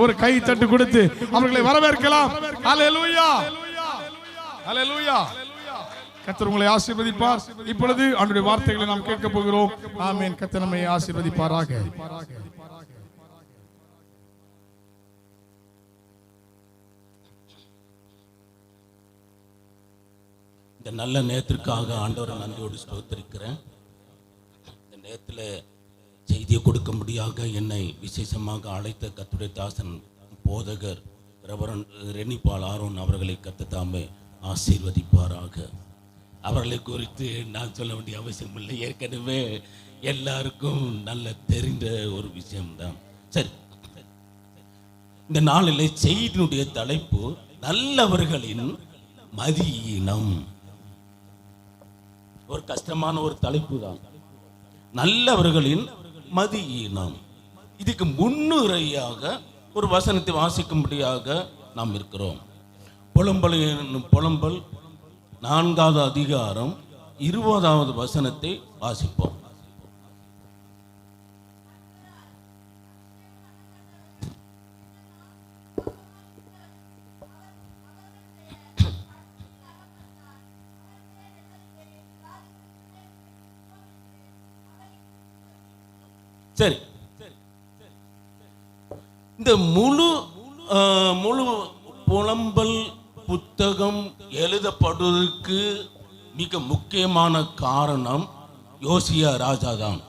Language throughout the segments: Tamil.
ஒரு கை தட்டு கொடுத்து அவர்களை வரவேற்கலாம். ஹல்லேலூயா, ஹல்லேலூயா. கர்த்தர் உங்களை ஆசீர்வதிப்பார். இப்பொழுது ஆண்டவருடைய வார்த்தைகளை நாம் கேட்க போகிறோம். ஆமென். கர்த்தர் நம்மை ஆசீர்வதிப்பாராக. இந்த நல்ல நேரத்திற்காக ஆண்டவரை நன்றியோடு ஸ்தோத்திரிக்கிறேன். இந்த நேரத்தில் செய்தியை கொடுக்க முடியாக என்னை விசேஷமாக அழைத்த கர்த்தருடைய தாசன் போதகர் ரெவரண்ட் ரெனி பால் ஆரோன் அவர்களை கர்த்தர் தாமே ஆசீர்வதிப்பாராக. அவர்களை குறித்து நான் சொல்ல வேண்டிய அவசியம் இல்லை, ஏற்கனவே எல்லாருக்கும் நல்ல தெரிந்த ஒரு விஷயம்தான். சரி, இந்த நாளில் செய்தியினுடைய தலைப்பு நல்லவர்களின் மதியீனம். ஒரு கஷ்டமான ஒரு தலைப்பு தான், நல்லவர்களின் மதியீனம். இதுக்கு முன்னுரையாக ஒரு வசனத்தை வாசிக்கும்படியாக நாம் இருக்கிறோம். புலம்பல் 4வது அதிகாரம் 20வது வசனத்தை வாசிப்போம். சரி, இந்த முழு புலம்பல் புத்தகம் எழுதப்படுவதற்கு மிக முக்கியமான காரணம் யோசியா ராஜா தான்.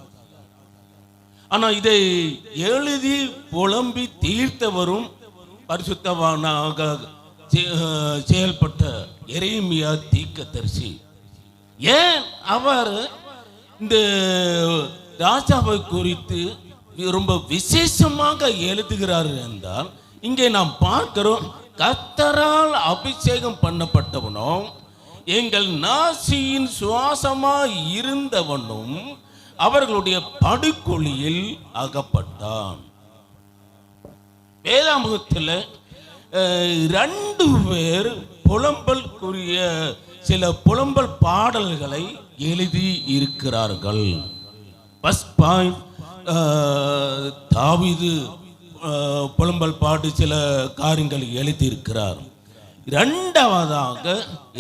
ஆனா இதை எழுதி புலம்பி தீர்த்தவரும் பரிசுத்தவானாக செயல்பட்ட எரேமியா தீர்க்கதரிசி. ஏன் அவர் இந்த ராஜாவை குறித்து ரொம்ப விசேஷமாக எழுதுகிறார் என்றால், இங்கே நாம் பார்க்கிறோம், கர்த்தரால் அபிஷேகம் பண்ணப்பட்டவனும் எங்கள் நாசியின் சுவாசமாய் இருந்தவனும் அவர்களுடைய படுகொலியில் அகப்பட்டான். வேதாகமத்தில் 2 பேர் புலம்பலுக்குரிய சில புலம்பல் பாடல்களை எழுதி இருக்கிறார்கள். ஃபர்ஸ்ட் பாயிண்ட், தாவீது புலம்பல் பாட்டு சில காரியங்கள் எழுதியிருக்கிறார். 2வதாக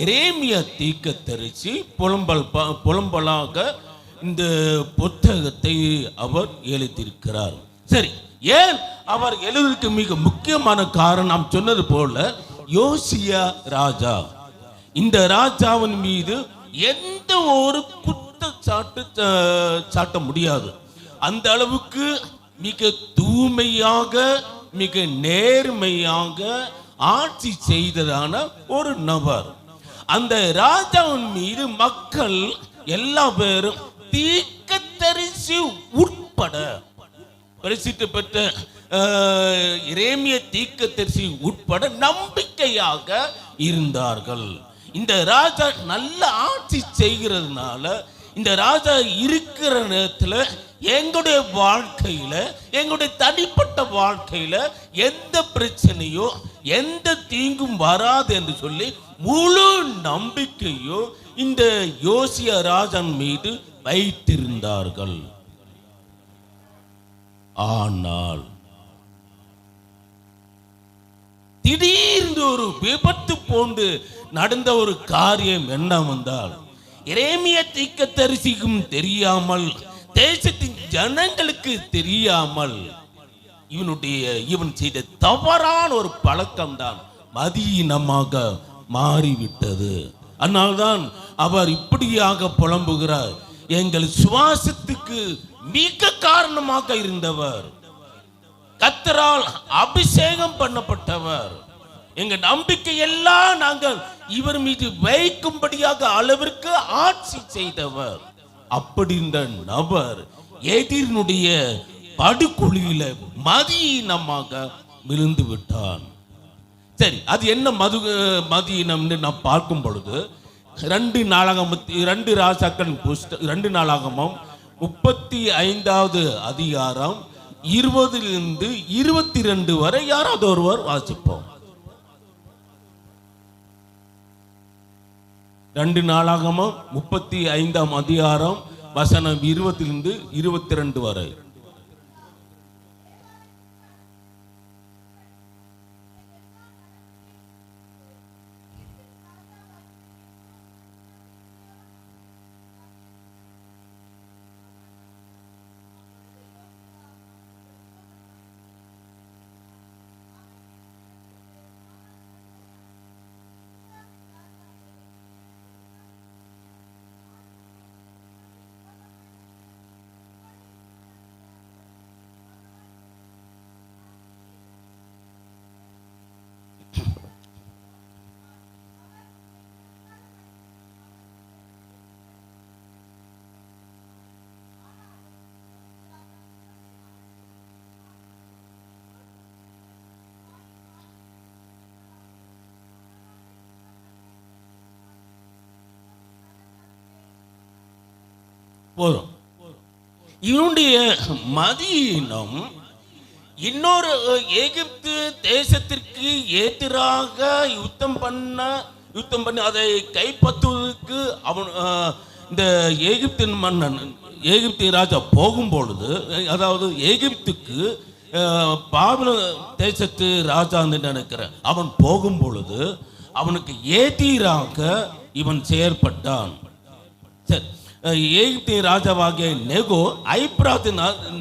எரேமியா தீர்க்கதரிசி புலம்பலாக இந்த புத்தகத்தை அவர் எழுதியிருக்கிறார். சரி, ஏன் அவர் எழுதுவதற்கு மிக முக்கியமான காரணம் நாம் சொன்னது போல யோசியா ராஜா. இந்த ராஜாவின் மீது எந்த ஒரு சாட்ட முடியாது. அந்த அளவுக்கு மிக தூய்மையாக மிக நேர்மையாக ஆட்சி செய்ததான ஒரு நபர். அந்த ராஜாவின் மீது மக்கள் எல்லா பேரும் தீர்க்கதரிசி உட்பட பிரசித்தி பெற்ற எரேமியா தீர்க்கதரிசி உட்பட நம்பிக்கையாக இருந்தார்கள். இந்த ராஜா நல்ல ஆட்சி செய்கிறதுனால, இந்த ராஜா இருக்கிற நேரத்தில் எங்களுடைய வாழ்க்கையில, எங்களுடைய தனிப்பட்ட வாழ்க்கையில எந்த பிரச்சனையோ எந்த தீங்கும் வராது என்று சொல்லி முழு நம்பிக்கையோ இந்த யோசியா ராஜன் மீது வைத்திருந்தார்கள். ஆனால் திடீர்னு ஒரு விபத்து போன்று நடந்த ஒரு காரியம் என்ன வந்தால், எரேமியா தீர்க்கதரிசிக்கும் தெரியாமல், தேசத்தின் ஜனங்களுக்கு தெரியாமல் இவன் செய்த தவறான ஒரு பழக்கம் தான் மதியீனமாக மாறிவிட்டது. அதனால்தான் அவர் இப்படியாக புலம்புகிறார். எங்கள் சுவாசத்துக்கு மிக காரணமாக இருந்தவர், கர்த்தரால் அபிஷேகம் பண்ணப்பட்டவர், எங்க நம்பிக்கை எல்லாம் நாங்கள் இவர் மீது வைக்கும்படியாக அளவிற்கு ஆட்சி செய்தவர். அப்படி இந்த நபர் எதிரினுடைய படுகொலியில மதியீனமாக விழுந்து விட்டான். சரி, அது என்ன மதியீனம் நாம் பார்க்கும் பொழுது 2 ராஜாக்கள் 2 நாளாகமம் 35வது அதிகாரம் 20லிருந்து 22 வரை யாராவது ஒருவர் வாசிப்போம். 2 நாளாகமம் 35ஆம் அதிகாரம் வசனம் 20லிருந்து 22 வரை. போதும். இவனுடைய மதியினம் இன்னொரு எகிப்து தேசத்திற்கு எதிராக யுத்தம் பண்ணி அதை கைப்பற்றுவதற்கு அவன் இந்த எகிப்தின் மன்னன் எகிப்திய ராஜா போகும் பொழுது, அதாவது எகிப்துக்கு பாபிலோன் தேசத்து ராஜா நினைக்கிறேன், அவன் போகும் பொழுது அவனுக்கு எதிராக இவன் செயற்பட்டான். சரி, எகிப்திய ராஜாவாகிய நெகோ ஐப்ராத்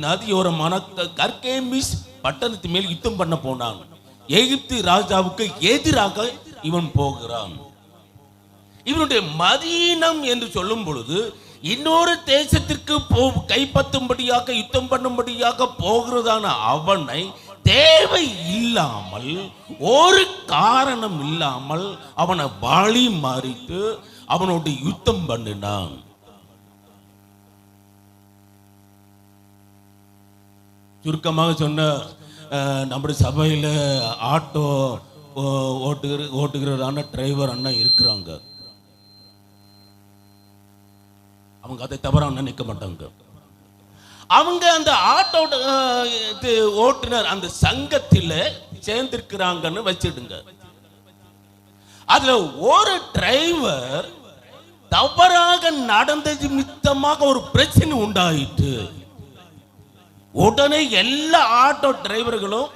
நதியோரமான கர்கேமிஸ் பட்டணத்து மேல் யுத்தம் பண்ண போனான். எகிப்து ராஜாவுக்கு எதிராக இவன் போகிறான். இவனுடைய மதீனம் என்று சொல்லும் பொழுது இன்னொரு தேசத்திற்கு கைப்பற்றும்படியாக யுத்தம் பண்ணும்படியாக போகிறதான அவனை தேவை இல்லாமல், ஒரு காரணம் இல்லாமல் அவனை வழி மாறிட்டு அவனோட யுத்தம் பண்ணினான். சுருக்கமாக சொன்ன, நம்முடைய சபையில் ஆட்டோ ஓட்டுகிறதான டிரைவர் அண்ணா இருக்கிறாங்க. அவங்க அதை தவறாக நினைக்க மாட்டாங்க. அவங்க அந்த ஆட்டோ ஓட்டுநர் அந்த சங்கத்தில் சேர்ந்திருக்கிறாங்கன்னு வச்சிடுங்க. அதுல ஒரு டிரைவர் தவறாக நடந்தது நிமித்தமாக ஒரு பிரச்சனை உண்டாயிட்டு, உடனே எல்லா ஆட்டோ டிரைவர்களும்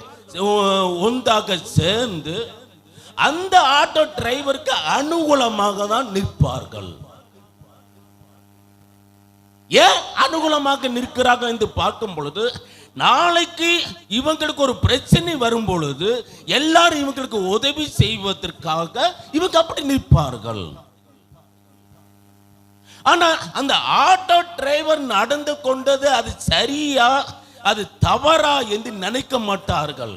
ஒன்றாக சேர்ந்து அந்த ஆட்டோ டிரைவருக்கு அனுகூலமாக தான் நிற்பார்கள். ஏன் அனுகூலமாக நிற்கிறார்கள் என்று பார்க்கும் பொழுது, நாளைக்கு இவங்களுக்கு ஒரு பிரச்சனை வரும் பொழுது எல்லாரும் இவங்களுக்கு உதவி செய்வதற்காக இவங்க அப்படி நிற்பார்கள். ஆனா அந்த ஆட்டோ டிரைவர் நடந்து கொண்டது அது சரியா அது தவறா என்று நினைக்க மாட்டார்கள்.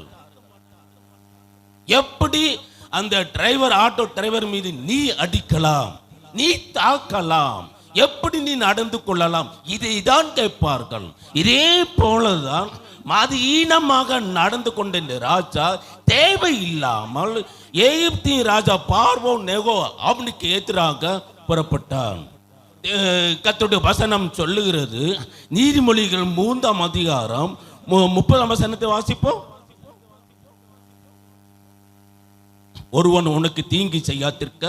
எப்படி அந்த டிரைவர் ஆட்டோ டிரைவர் மீது நீ அடிக்கலாம், நீ தாக்கலாம், எப்படி நீ நடந்து கொள்ளலாம், இதை தான் கேட்பார்கள். இதே போலதான் மதீனமாக நடந்து கொண்ட ராஜா தேவையில்லாமல் எகிப்தின் ராஜா பார்வோன் நெகோ அவனுக்கு எதிராக புறப்பட்டான். கர்த்தருடைய வசனம் சொல்லுகிறது, நீதிமொழிகள் 3ஆம் அதிகாரம் 30ஆம் வசனத்தை வாசிப்போம். ஒருவன் உனக்கு தீங்கு செய்யாதிருக்க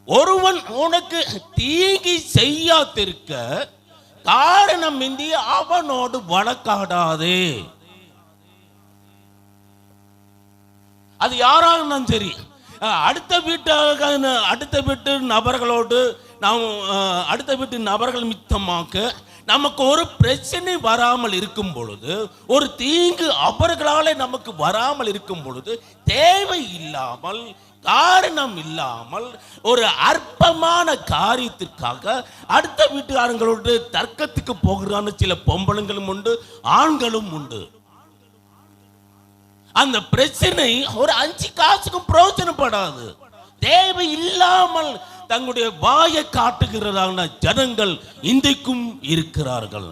ஒருவன் உனக்கு தீங்கு செய்யாதிருக்க காரணமின்றி அவனோடு வழக்காடாதே. அது யாராலும் சரி, அடுத்த வீட்டு நபர்களோடு நாம் அடுத்த வீட்டு நபர்கள் மித்தமாக நமக்கு ஒரு பிரச்சனை வராமல் இருக்கும் பொழுது, ஒரு தீங்கு அவர்களாலே நமக்கு வராமல் இருக்கும் பொழுது, தேவை இல்லாமல் காரணம் இல்லாமல் ஒரு அற்பமான காரியத்திற்காக அடுத்த வீட்டுக்காரங்களோடு தர்க்கத்துக்கு போகிறான்னு சில பொம்பளைங்களும் உண்டு, ஆண்களும் உண்டு. அந்த பிரச்சனை ஒரு 5 காசுக்கும் பிரயோஜனப்படாது. தேவை இல்லாமல் தங்களுடைய வாயை காட்டுகிறதான ஜனங்கள் இன்றைக்கும் இருக்கிறார்கள்.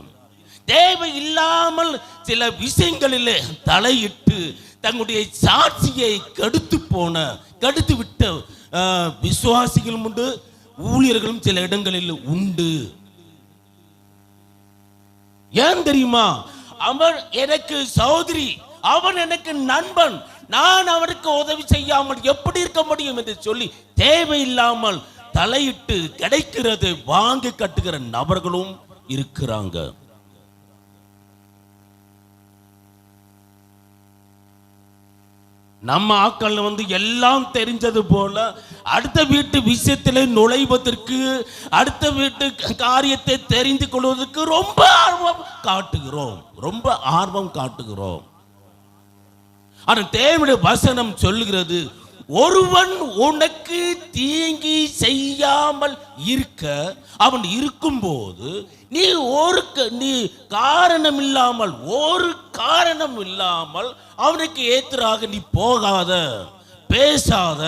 தேவை இல்லாமல் சில விஷயங்களிலே தலையிட்டு தங்களுடைய சாட்சியை கெடுத்து விட்ட விசுவாசிகளும் உண்டு, ஊழியர்களும் சில இடங்களில் உண்டு. ஏன் தெரியுமா? அவன் எனக்கு சகோதரி, அவன் எனக்கு நண்பன், நான் அவனுக்கு உதவி செய்யாமல் எப்படி இருக்க முடியும் என்று சொல்லி தேவையில்லாமல் தலையிட்டு கிடைக்கிறது வாங்கி கட்டுகிற நபர்களும் இருக்கிறாங்க. நம்ம ஆட்கள் எல்லாம் தெரிஞ்சது போல அடுத்த வீட்டு விஷயத்தில் நுழைவதற்கு, அடுத்த வீட்டு காரியத்தை தெரிந்து கொள்வதற்கு ரொம்ப ஆர்வம் காட்டுகிறோம். ஆனால் தேவனுடைய வசனம் சொல்லுகிறது, ஒருவன் உனக்கு தீங்கி செய்யாமல் இருக்க அவன் இருக்கும்போது நீ காரணம் இல்லாமல் அவனுக்கு எதிராக நீ போகாத, பேசாத,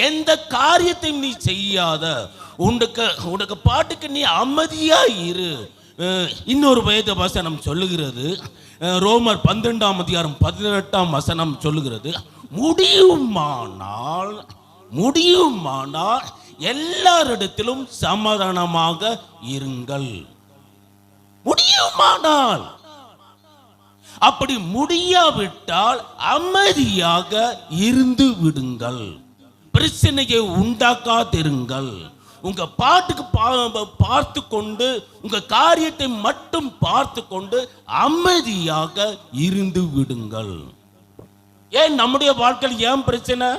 எந்த காரியத்தையும் நீ செய்யாத, உனக்கு பாட்டுக்கு நீ அமைதியா இரு. இன்னொரு வேத வசனம் சொல்லுகிறது, ரோமர் 12ஆம் அதிகாரம் 18ஆம் வசனம் சொல்லுகிறது, முடியுமானால் முடியுமானால் எல்லாரிடத்திலும் சமாதானமாக இருங்கள். முடியுமானால். அப்படி முடியாவிட்டால் அமைதியாக இருந்து விடுங்கள். பிரச்சனையை உண்டாக்காதிருங்கள். உங்க பாட்டுக்கு பார்த்து கொண்டு, உங்க காரியத்தை மட்டும் பார்த்து கொண்டு அமைதியாக இருந்து விடுங்கள். ஏன் நம்முடைய வாழ்க்கையில் ஏன் பிரச்சனை?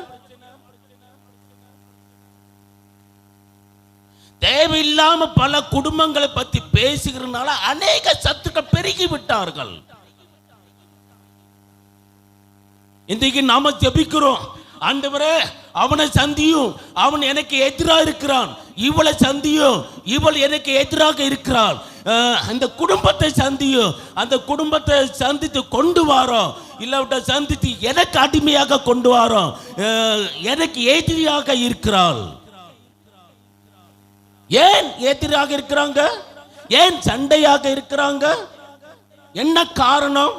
தேவையில்லாம பல குடும்பங்களை பத்தி பேசுகிறதுனால அநேக சத்துக்கள் பெருகி விட்டார்கள். இன்றைக்கு நாம ஜெபிக்கிறோம், ஆண்டவரே அவனை சந்தியும், அவன் எனக்கு எதிராக இருக்கிறான், இவளை சந்தியும், இவள் எனக்கு எதிராக இருக்கிறாள், அந்த குடும்பத்தை சந்தியும், அந்த குடும்பத்தை சந்தித்து கொண்டு வாரோம், இல்லாவிட்ட சந்தித்து எனக்கு அடிமையாக கொண்டு வாரோம், எனக்கு எதிராக இருக்கிறாள். ஏன் எதிராக இருக்கிறாங்க? ஏன் சண்டையாக இருக்கிறாங்க? என்ன காரணம்?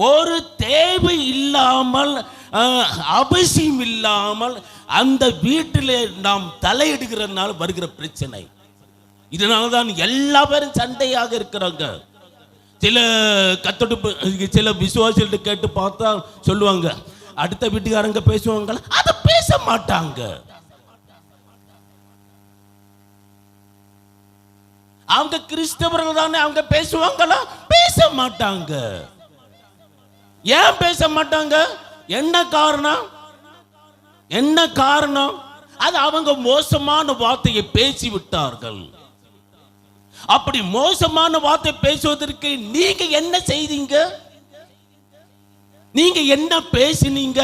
ஒரு தேவை இல்லாமல், அவசியம் இல்லாமல் அந்த வீட்டில் நாம் தலையிடுகிறதுனால வருகிற பிரச்சனை. இதனால்தான் எல்லா பேரும் சண்டையாக இருக்கிறாங்க. சில விசுவாசிகள்ட்ட கேட்டு பார்த்தா சொல்லுவாங்க, அடுத்த வீட்டுக்காரங்க பேசுவாங்க, அதை பேச மாட்டாங்க. அவங்க கிறிஸ்தவர்கள் தானே, அவங்க பேசுவாங்களா? பேச மாட்டாங்க. ஏன் பேச மாட்டாங்க? என்ன காரணம்? என்ன காரணம்? அது அவங்க மோசமான வார்த்தையை பேசி விட்டார்கள். அப்படி மோசமான வார்த்தை பேசுவதற்கு நீங்க என்ன செய்தீங்க? நீங்க என்ன பேசினீங்க?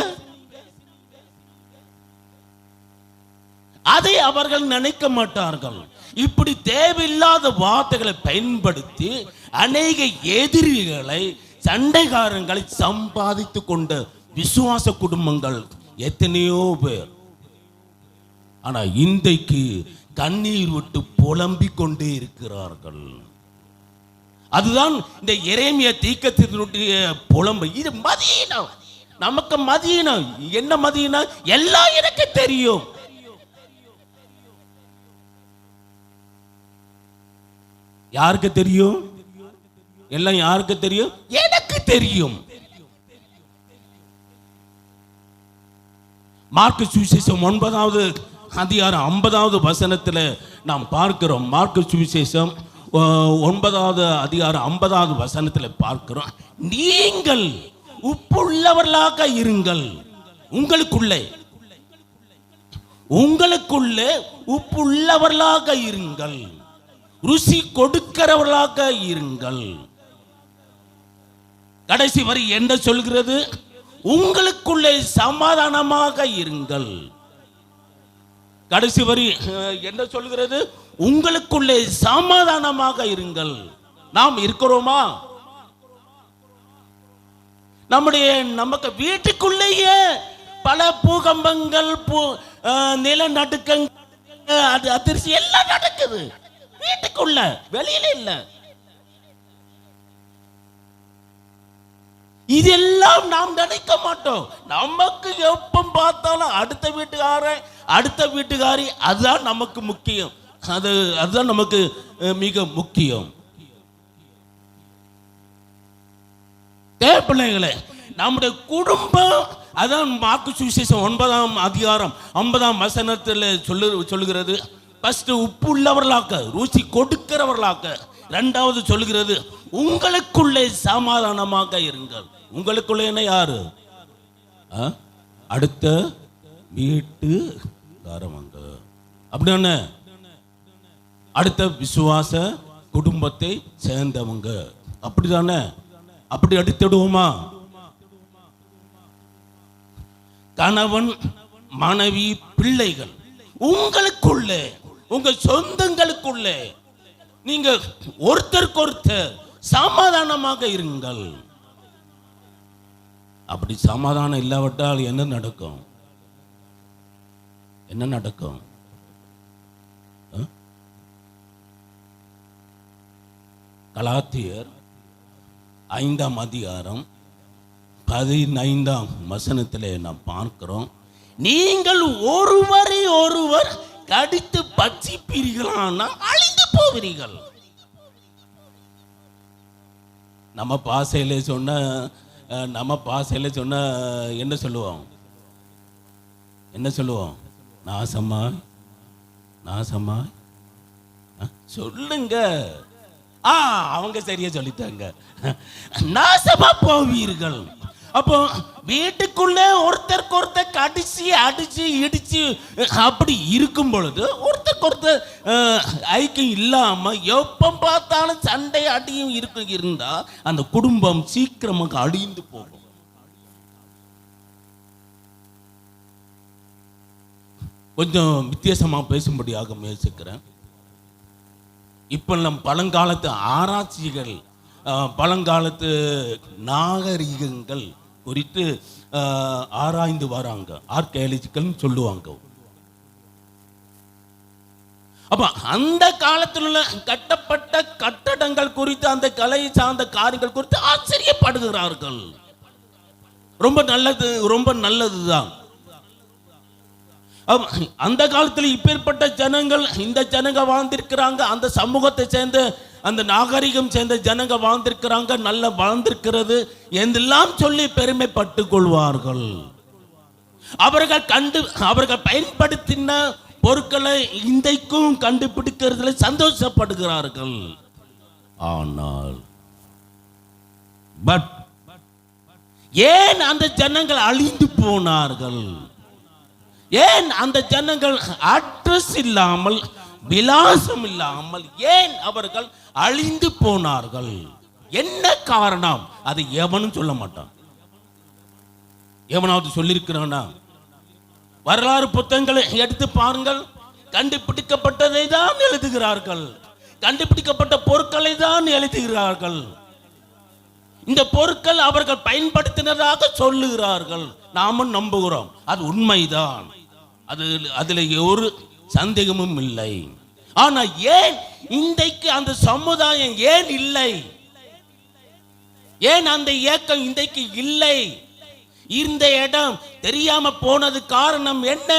அதை அவர்கள் நினைக்க மாட்டார்கள். இப்படி தேவையில்லாத வார்த்தைகளை பயன்படுத்தி அநேக எதிரிகளை, சண்டைக்காரங்களை சம்பாதித்து கொண்ட விசுவாச குடும்பங்கள் எத்தனையோ பேர். ஆனா இன்றைக்கு கண்ணீர் விட்டு புலம்பிக் கொண்டே இருக்கிறார்கள். அதுதான் இந்த எரேமியா தீர்க்கதரிசியினுடைய புலம்பு. இது மதீனம், நமக்கு மதீனம். என்ன மதீனம்? எல்லாம் எனக்கு தெரியும். யாருக்கு தெரியும்? எல்லாம் யாருக்கு தெரியும்? எனக்கு தெரியும். மார்க்கு சுவிசேஷம் 9வது அதிகாரம் 50வது வசனத்தில் நாம் பார்க்கிறோம். மார்க்கு சுவிசேஷம் 9வது அதிகாரம் 50வது வசனத்தில் பார்க்கிறோம், நீங்கள் உப்புள்ளவர்களாக இருங்கள். உங்களுக்குள்ளே உப்புள்ளவர்களாக இருங்கள், ருசி கொடுக்கிறவர்களாக இருங்கள். கடைசி வரி என்ன சொல்கிறது? உங்களுக்குள்ளே சமாதானமாக இருங்கள். கடைசி வரி என்ன சொல்கிறது? உங்களுக்குள்ளே சமாதானமாக இருங்கள். நாம் இருக்கிறோமா? நமக்கு வீட்டுக்குள்ளேயே பல பூகம்பங்கள், நிலநடுக்கங்கள், அதிர்ச்சி எல்லாம் நடக்குது. வீட்டுக்குள்ள, வெளியில இல்ல. இதெல்லாம் நாம் நினைக்க மாட்டோம். நமக்கு எப்ப பார்த்தாலும் அடுத்த வீட்டுக்காரன், அடுத்த வீட்டுக்காரி, அதுதான் நமக்கு முக்கியம். அதுதான் நமக்கு மிக முக்கியம். பிள்ளைகளே, நம்முடைய குடும்பம், அதான் மார்க்கு சுவிசேஷம் 9ஆம் அதிகாரம் 50ஆம் வசனத்தில் சொல்லுகிறது. ஃபர்ஸ்ட் உப்பு உள்ளவர்களாக, ருசி கொடுக்கிறவர்களாக. இரண்டாவது சொல்லுகிறது, உங்களுக்குள்ளே சமாதானமாக இருங்கள். உங்களுக்குள்ளே என்ன? யாரு? அடுத்த வீட்டுக்காரவங்க, அப்படின்னா அடுத்த விசுவாச குடும்பத்தை சேர்ந்தவங்க, அப்படிதானே? அப்படி அடித்திடுவோமா? கணவன், மனைவி, பிள்ளைகள், உங்களுக்குள்ளே, உங்க சொந்தங்களுக்குள்ளே நீங்க ஒருத்தருக்கு ஒருத்தர் சமாதானமாக இருங்கள். அப்படி சமாதானம் இல்லாவிட்டால் என்ன நடக்கும்? என்ன நடக்கும்? கலாத்தியர் 5ஆம் அதிகாரம் 15ஆம் வசனத்திலே நாம் பார்க்கிறோம், நீங்கள் ஒருவரை ஒருவர் கடித்து பட்சிப்பீர்களானால் அழிந்து போவீர்கள். நம்ம பாசையில சொன்ன என்ன சொல்லுவோம்? நாசமா சொல்லுங்க. அவங்க சரியா சொல்லிட்டாங்க. நாசமா போவீர்கள். அப்போ வீட்டுக்குள்ளே ஒருத்தருக்கு ஒருத்தர் அடிச்சு இடிச்சு அப்படி இருக்கும் பொழுது ஒருத்தருக்கு ஒருத்தர் ஐக்கியம் இல்லாம எப்ப பார்த்தாலும் சண்டை அடியும் இருந்தா அந்த குடும்பம் சீக்கிரமாக அழிந்து போகும். கொஞ்சம் வித்தியாசமா பேசும்படியாக முயற்சிக்கிறேன். இப்ப நம் பழங்காலத்து ஆராய்ச்சிகள், பழங்காலத்து நாகரிகங்கள் குறித்து ஆராய்ந்து வராங்க. ஆர்கியாலஜிக்கல் சொல்லுவாங்க. அப்ப அந்த காலத்தில் உள்ள கட்டப்பட்ட கட்டடங்கள் குறித்து, அந்த கலை சார்ந்த காரியங்கள் குறித்து ஆச்சரியப்படுகிறார்கள். ரொம்ப நல்லதுதான். அந்த காலத்தில் இப்பேற்பட்ட ஜனங்கள், இந்த ஜனங்க வாழ்ந்திருக்கிறாங்க, அந்த சமூகத்தை சேர்ந்த அந்த நாகரிகம் சேர்ந்த ஜனங்க வாழ்ந்திருக்கிறாங்க, நல்ல வாழ்ந்திருக்கிறது என்றெல்லாம் சொல்லி பெருமைப்பட்டு கொள்வார்கள். அவர்கள் பயன்படுத்தின பொருட்களை இன்றைக்கும் கண்டுபிடிக்கிறதுல சந்தோஷப்படுகிறார்கள். ஆனால் ஏன் அந்த ஜனங்கள் அழிந்து போனார்கள்? ஏன் அந்த ஜனங்கள் அட்ரஸ் இல்லாமல், விலாசம் இல்லாமல் ஏன் அவர்கள் அழிந்து போனார்கள்? என்ன காரணம்? அது எவனும் சொல்ல மாட்டான். எவனாவது சொல்லியிருக்கிறானா? வரலாறு புத்தகங்களை எடுத்து பாருங்கள். கண்டுபிடிக்கப்பட்டதை தான் எழுதுகிறார்கள், கண்டுபிடிக்கப்பட்ட பொருட்களை தான் எழுதுகிறார்கள். இந்த பொருட்கள் அவர்கள் பயன்படுத்தினதாக சொல்லுகிறார்கள். நாமும் நம்புகிறோம், அது உண்மைதான், அதுல ஒரு சந்தேகமும் இல்லை. ஆனா ஏன் இன்றைக்கு அந்த சமுதாயம் ஏன் இல்லை? ஏன் அந்த இயக்கம் இன்றைக்கு இல்லை? இந்த இடம் தெரியாம போனது காரணம் என்ன?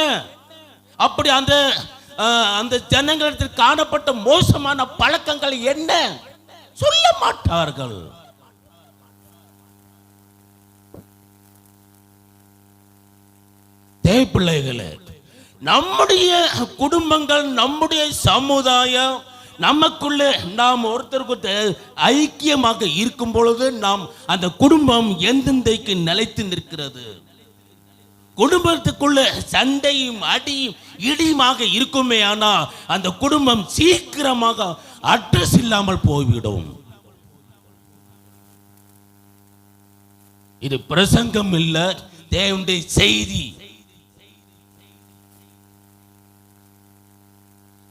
அப்படி அந்த ஜனங்களிடத்தில் காணப்பட்ட மோசமான பழக்கங்கள் என்ன? சொல்ல மாட்டார்கள். தேவப்பிள்ளைகளே, நம்முடைய குடும்பங்கள், நம்முடைய சமுதாயம், நமக்குள்ளே நாம் ஒருத்தருக்கு ஐக்கியமாக இருக்கும் பொழுது நாம் அந்த குடும்பம் எந்தெந்தைக்கு நிலைத்து நிற்கிறது. குடும்பத்துக்குள்ள சண்டையும் அடியும் இடியுமாக இருக்குமே, ஆனா அந்த குடும்பம் சீக்கிரமாக அட்ரஸ் இல்லாமல் போய்விடும். இது பிரசங்கம் இல்ல, தேவனுடைய செய்தி.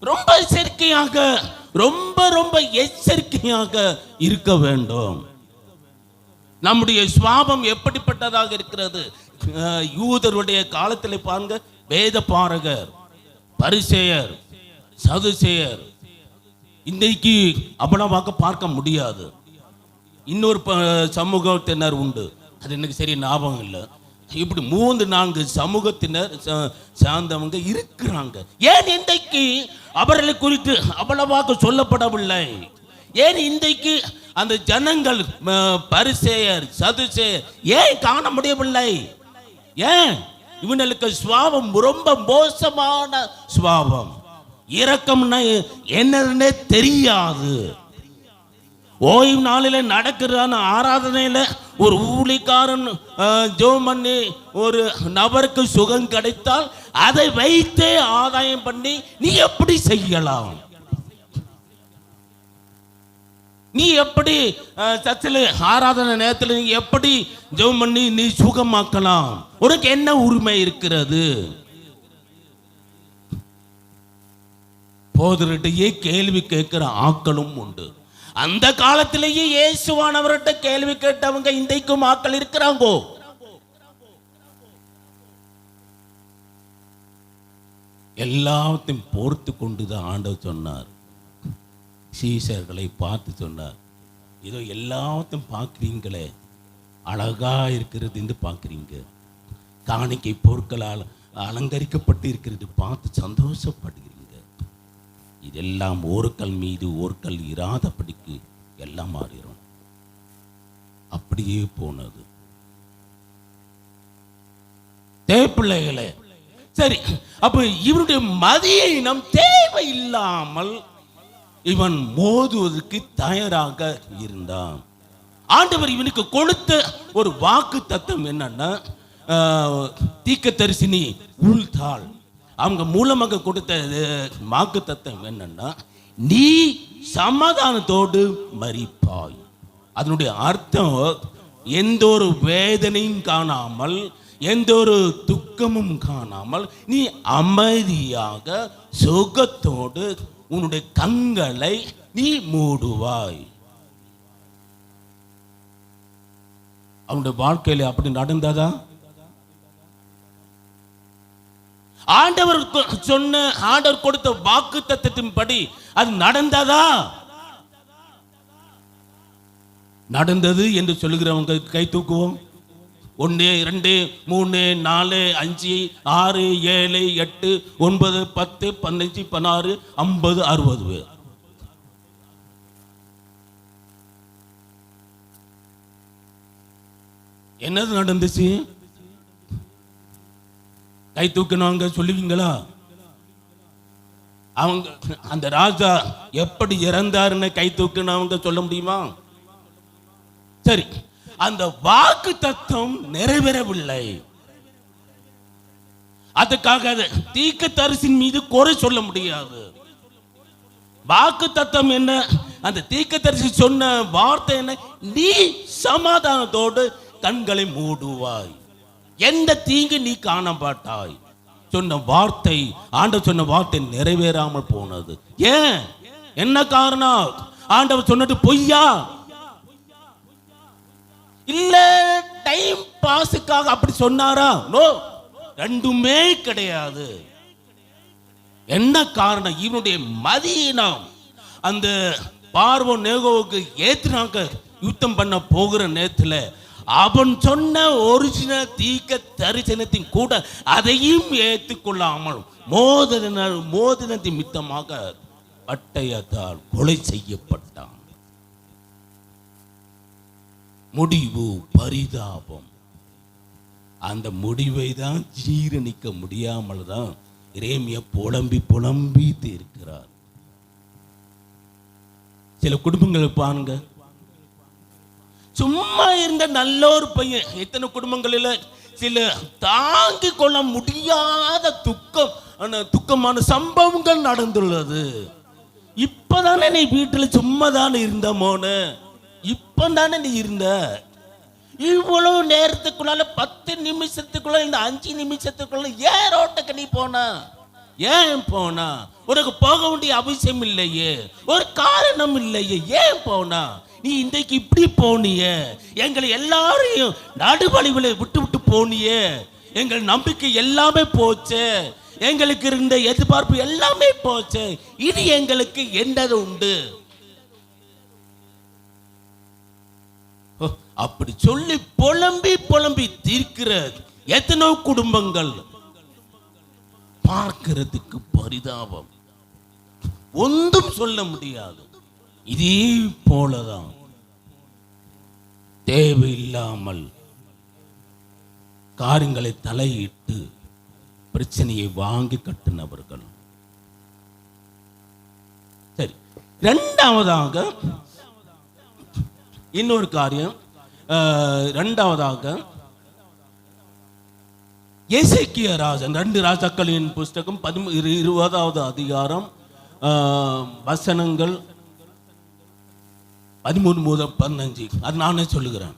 ரொம்ப எச்சரிக்கையாக, ரொம்ப எச்சரிக்கையாக இருக்க வேண்டும். நம்முடைய சுவாபம் எப்படிப்பட்டதாக இருக்கிறது? யூதருடைய காலத்தில் பாருங்க, வேத பாரகர், பரிசேயர், சதுசேயர் இன்றைக்கு அவ்வளவாக பார்க்க முடியாது. இன்னொரு சமூகத்தினர் உண்டு, அது எனக்கு சரி ஞாபகம் இல்லை. இப்படி 3-4 சமூகத்தினர் சார்ந்தவங்க இருக்கிறாங்க. ஏன் இன்றைக்கு அவர்களை குறித்து அவ்வளவாக சொல்லப்படவில்லை? ஏன் இன்றைக்கு அந்த ஜனங்கள் பரிசேயர், சதுசேயர் ஏன் காண முடியவில்லை? ஏன்? இவங்களுக்கு சுவாபம் ரொம்ப மோசமான சுவாபம். இரக்கம்னா என்னன்னே தெரியாது. ஓய்வு நாளில நடக்கிறதான ஆராதனையில ஒரு ஊழிக்காரன் ஜெபம் பண்ணி ஒரு நபருக்கு சுகம் கிடைத்தால் அதை வைத்தே ஆதாயம் பண்ணி நீ எப்படி செய்யலாம்? நீ எப்படி சர்ச்சில் ஆராதனை நேரத்தில் நீ எப்படி ஜெபம் பண்ணி நீ சுகமாக்கலாம்? உனக்கு என்ன உரிமை இருக்கிறது? போதர்கிட்டயே கேள்வி கேட்கிற ஆட்களும் உண்டு. அந்த காலத்திலேயே இயேசுவானவர்கிட்ட கேள்வி கேட்டவங்க இன்றைக்கும் ஆட்கள் இருக்கிறாங்கோ. எல்லாத்தையும் பொறுத்து கொண்டுதான் ஆண்டவர் சொன்னார். சீஷர்களை பார்த்து சொன்னார், இதோ எல்லாத்தையும் பார்க்குறீங்களே, அழகா இருக்கிறது என்று பார்க்குறீங்க, காணிக்கை பொருட்களால் அலங்கரிக்கப்பட்டு இருக்கிறது பார்த்து சந்தோஷப்படுகிறீங்க. இதெல்லாம் ஒரு கல் மீது ஒரு கல் இராதபடிக்கு எல்லாம் மாறிடும். அப்படியே போனது. தேவப்பிள்ளைகளே, சரி, அப்ப இவருடைய மதியை நம் தேவையில்லாமல் இவன் மோதுவதற்கு தயாராக இருந்தான். ஆண்டவர் இவனுக்கு கொடுத்த ஒரு வாக்கு தத்தம் என்னன்னா, தீர்க்கதரிசினி உள்தாள் அவங்க மூலமாக கொடுத்த வாக்கு தத்தம் என்னன்னா, நீ சமாதானத்தோடு மரிப்பாய். அதனுடைய அர்த்தம் எந்த ஒரு வேதனையும் காணாமல், எந்த ஒரு துக்கமும் காணாமல் நீ அமைதியாக சுகத்தோடு உன்னுடைய கண்களை நீ மூடுவாய். அவனுடைய வாழ்க்கையில அப்படி நடந்ததா? ஆண்டவர் சொன்ன, ஆண்டவர் கொடுத்த வாக்கு தத்தத்தின்படி அது நடந்ததா? நடந்தது என்று சொல்லுகிறவங்க கை தூக்குவோம். 1 2 3 4 5 6 7 8 9 10 15 16 50 60 பேர். என்னது நடந்துச்சு? கை தூக்கினவங்க சொல்லுவீங்களா? அவங்க அந்த ராஜா எப்படி இறந்தாருன்னு கை தூக்கினவங்க சொல்ல முடியுமா? சரி, அந்த வாக்கு தத்தம் நிறைவேறவில்லை. அதுக்காக தீர்க்கதரிசியின் மீது குறை சொல்ல முடியாது. வாக்கு தத்தம் என்ன? அந்த தீர்க்கதரிசி சொன்ன வார்த்தை என்ன? நீ சமாதானத்தோடு கண்களை மூடுவாய், எந்த தீங்கு நீ காண மாட்டாய். சொன்ன வார்த்தை, ஆண்டவர் சொன்ன வார்த்தை நிறைவேறாமல் போனது. ஏன்? என்ன காரணம்? ஆண்டவர் சொன்னது பொய்யா? இல்ல டைம் பாஸுக்காக அப்படி சொன்னாரா? நோ, ரெண்டுமே கிடையாது. என்ன காரணம்? இவனுடைய மதியினம் அந்த பார்வோன் நேகோவுக்கு ஏத்துனாங்க. யுத்தம் பண்ண போகிற நேரத்தில் அவன் சொன்ன ஒரிஜினல் தீர்க்க தரிசனத்தின் கூட அதையும் ஏற்றுக்கொள்ளாமல் மோதினத்தின் மித்தமாக பட்டயத்தால் கொலை செய்யப்பட்டான். முடிவு பரிதாபம். அந்த முடிவை தான் ஜீரணிக்க முடியாமல் தான் எரேமியா புலம்பி புலம்பி இருக்கிறார். சில குடும்பங்களை பாருங்க, சும்மா இருந்த நல்ல ஒரு பையன். எத்தனை குடும்பங்களில் சில தாங்கிக் கொள்ள முடியாத துக்கமான சம்பவங்கள் நடந்துள்ளது. இப்பதானே நீ வீட்டில் சும்மா தானே இருந்த மோனு, இப்பதானே நீ இருந்த. இவ்வளவு நேரத்துக்குள்ளால 10 நிமிஷத்துக்குள்ள, இந்த 5 நிமிஷத்துக்குள்ள ஏன் ரோட்டுக்கு நீ போன? ஏன் போனா? உனக்கு போக வேண்டிய அவசியம் இல்லையே, ஒரு காரணம் இல்லையே, ஏன் போனா? நீ இன்றைக்கு இப்படி போனிய, எங்களை எல்லாரையும் நடுவழிகளை விட்டு விட்டு போனிய, எங்கள் நம்பிக்கை எல்லாமே போச்சு, எங்களுக்கு இருந்த எதிர்பார்ப்பு எல்லாமே போச்சு, இது எங்களுக்கு என்னது உண்டு? அப்படி சொல்லி புலம்பி புலம்பி தீர்க்கிற எத்தனை குடும்பங்கள் பார்க்கிறதுக்கு பரிதாபம். ஒன்றும் சொல்ல முடியாது. இதே போலதான் தேவையில்லாமல் காரியங்களை தலையிட்டு பிரச்சனையை வாங்கி கட்டினவர்கள். சரி, இரண்டாவதாக இன்னொரு காரியம். இரண்டாவதாக எசேக்கியா ராஜன், 2 ராஜாக்களின் புஸ்தகம் 20வது அதிகாரம் வசனங்கள் 13 முதல் 15. அது நானே சொல்லுகிறேன்.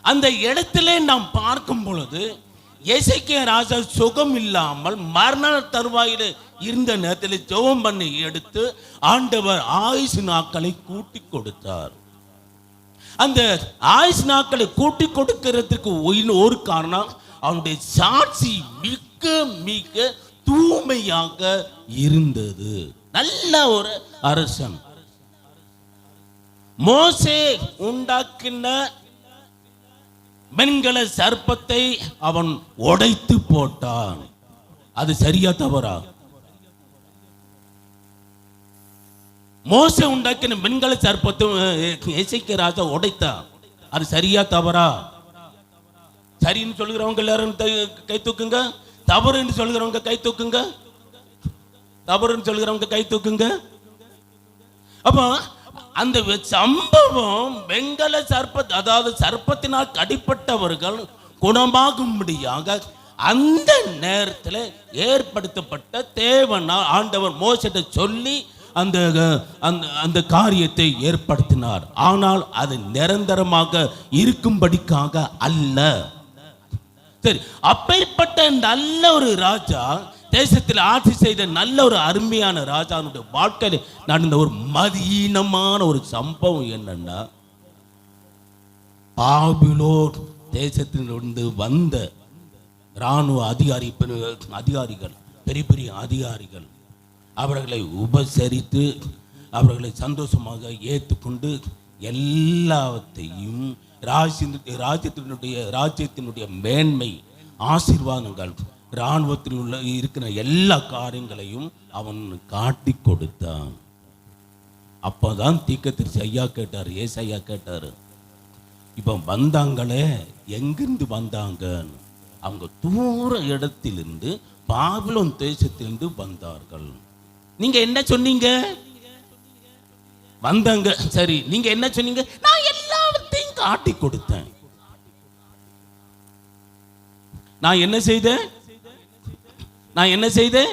அந்த இடத்திலே நாம் பார்க்கும் பொழுது எசேக்கியா ராஜா சுகம் இல்லாமல் மரண தருவாயில இருந்த நேரத்தில் ஜெபம் பண்ணி எடுத்து ஆண்டவர் ஆயுசு நாட்களை கூட்டி கொடுத்தார். அந்த ஆயுசு நாட்களை கூட்டி கொடுக்கிறதுக்கு ஒரு காரணம், அவனுடைய சாட்சி மிக மிக தூய்மையாக இருந்தது. நல்ல ஒரு அரசன். மோசே உண்டாக்கின வெண்கல சர்ப்பத்தை அவன் உடைத்து போட்டான். அது சரியா தவறா? மோசே உண்டாக்கின வெண்கல சர்ப்பத்தை எசேக்கியா ராஜா உடைத்தான். அது சரியா தவறா? சரின்னு சொல்லுகிறவங்க எல்லாரும் கை தூக்குங்க. தவறுன்னு சொல்லுகிறவங்க கை தூக்குங்க. தவறுன்னு சொல்லுகிறவங்க கை தூக்குங்க. அப்ப அந்த சம்பவம் வெண்கல சர்ப்ப, அதாவது சர்ப்பத்தினால் கடிப்பட்டவர்கள் குணமாகும்படியாக அந்த நேரத்தில் ஏற்படுத்தப்பட்ட தேவனால் ஆண்டவர் மோசேட்ட சொல்லி அந்த அந்த காரியத்தை ஏற்படுத்தினார். ஆனால் அது நிரந்தரமாக இருக்கும்படிக்காக அல்ல. சரி, அப்பேற்பட்ட நல்ல ஒரு ராஜா, தேசத்தில் ஆட்சி செய்த நல்ல ஒரு அருமையான ராஜாவுடைய வாழ்க்கையில் நடந்த ஒரு மதீனமான ஒரு சம்பவம் என்னன்னா, பாபிலோன் தேசத்திலிருந்து வந்த இராணுவ அதிகாரிகள், பெரிய பெரிய அதிகாரிகள் அவர்களை உபசரித்து அவர்களை சந்தோஷமாக ஏற்றுக்கொண்டு எல்லாவற்றையும் ராஜ்யத்தினுடைய மேன்மை, ஆசீர்வாதங்கள், இராணுவத்தில் உள்ள இருக்கிற எல்லா காரியங்களையும் அவன் காட்டி கொடுத்தான். அப்போதான் தீர்க்கதரிசி ஐயா கேட்டார், ஏசாயா கேட்டார், இப்போ வந்தாங்களே எங்கிருந்து வந்தாங்க? அவங்க தூர இடத்திலிருந்து பாபிலோன் தேசத்திலிருந்து வந்தார்கள். நீங்க என்ன சொன்னீங்க? வந்தாங்க. சரி, நீங்க என்ன சொன்னீங்க? நான் எல்லாவற்றையும் காட்டி கொடுத்தேன். நான் என்ன செய்தேன்?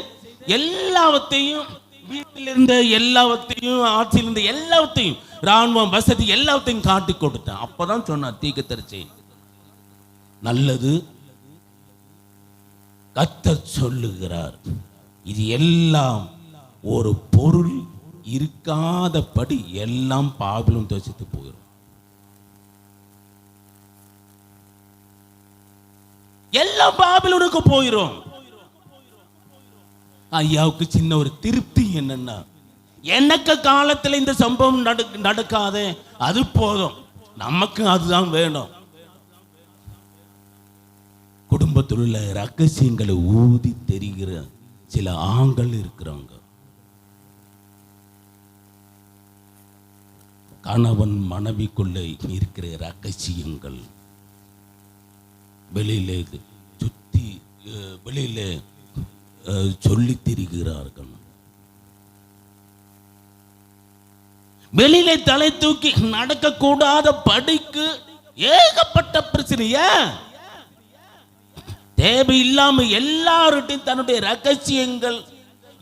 எல்லாவற்றையும், வீட்டில் இருந்த எல்லாவற்றையும், ஆட்சியில் இருந்த எல்லாவற்றையும், ராணுவம், வசதி எல்லாவற்றையும் காட்டி கொடுத்தேன். அப்பதான் சொன்னார் தீர்க்கதரிசி, நல்லது, கர்த்தர் சொல்லுகிறார், இது எல்லாம் ஒரு பொருள் இருக்காதபடி எல்லாம் பாபிலோன் தேசத்துக்கு போயிடும். எல்லாம் பாபிலோனுக்கு போயிடும். ஐயாவுக்கு சின்ன ஒரு திருப்தி என்னன்னா, எனக்கு காலத்தில் இந்த சம்பவம் நடக்காதே, அது போதும், நமக்கு அதுதான் வேணும். குடும்பத்தில் உள்ள ரகசியங்களை ஊதி தெரிகிற சில ஆண்கள் இருக்கிறாங்க. கணவன் மனைவிக்குள்ள இருக்கிற ரகசியங்கள் வெளியிலே சொல்லி திரிகிறார்கள். வெளியிலே தலை தூக்கி நடக்க கூடாத படிக்கு ஏகப்பட்ட பிரச்சனைய தேவையில்லாம எல்லார்ட்டையும் தன்னுடைய ரகசியங்கள்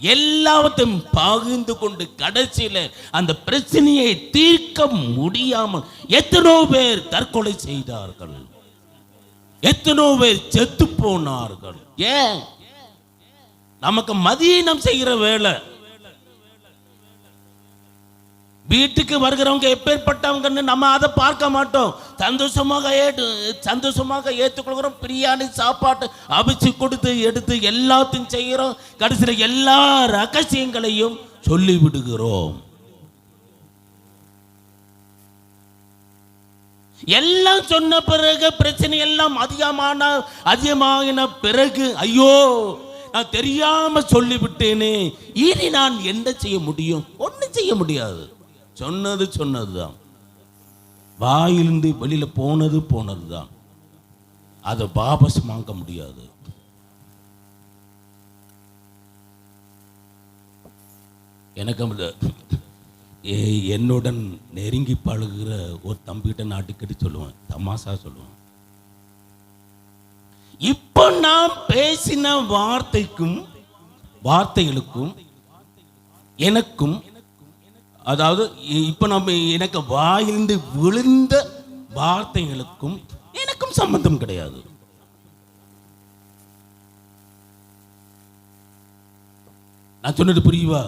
எல்லாவற்றையும் பகிர்ந்து கொண்டு கடைசியில அந்த பிரச்சனையை தீர்க்க முடியாமல் எத்தனோ பேர் தற்கொலை செய்தார்கள், எத்தனோ பேர் செத்து போனார்கள். ஏன்? நமக்கு மதீனம் செய்கிற வேலை. வீட்டுக்கு வருகிறவங்க எப்பேற்பட்டவங்கன்னு நம்ம அதை பார்க்க மாட்டோம். சந்தோஷமாக ஏற்றுக்கொள்கிறோம். பிரியாணி சாப்பாட்டு அபிச்சு கொடுத்து எடுத்து எல்லாத்தையும் செய்கிறோம். கடைசியில் எல்லா ரகசியங்களையும் சொல்லி விடுகிறோம். எல்லாம் சொன்ன பிறகு பிரச்சனை எல்லாம் அதிகமான பிறகு ஐயோ நான் தெரியாம சொல்லிவிட்டேனே, இனி நான் என்ன செய்ய முடியும்? ஒன்னும் செய்ய முடியாது. சொன்னதுதான், வாயிலிருந்து வெளியில போனதுதான், அதை வாபஸ் வாங்க முடியாது. எனக்கு என்னுடன் நெருங்கி பழகுற ஒரு தம்பிகிட்ட நான் அடிக்கடி சொல்லுவேன், தமாசா சொல்லுவேன், இப்போ நாம் பேசின வார்த்தைகளுக்கும் எனக்கும், அதாவது இப்ப நம்ம எனக்கு வாயிலிருந்து விழுந்த வார்த்தைகளுக்கும் எனக்கும் சம்பந்தம் கிடையாது. நான் சொன்னது புரியுவா?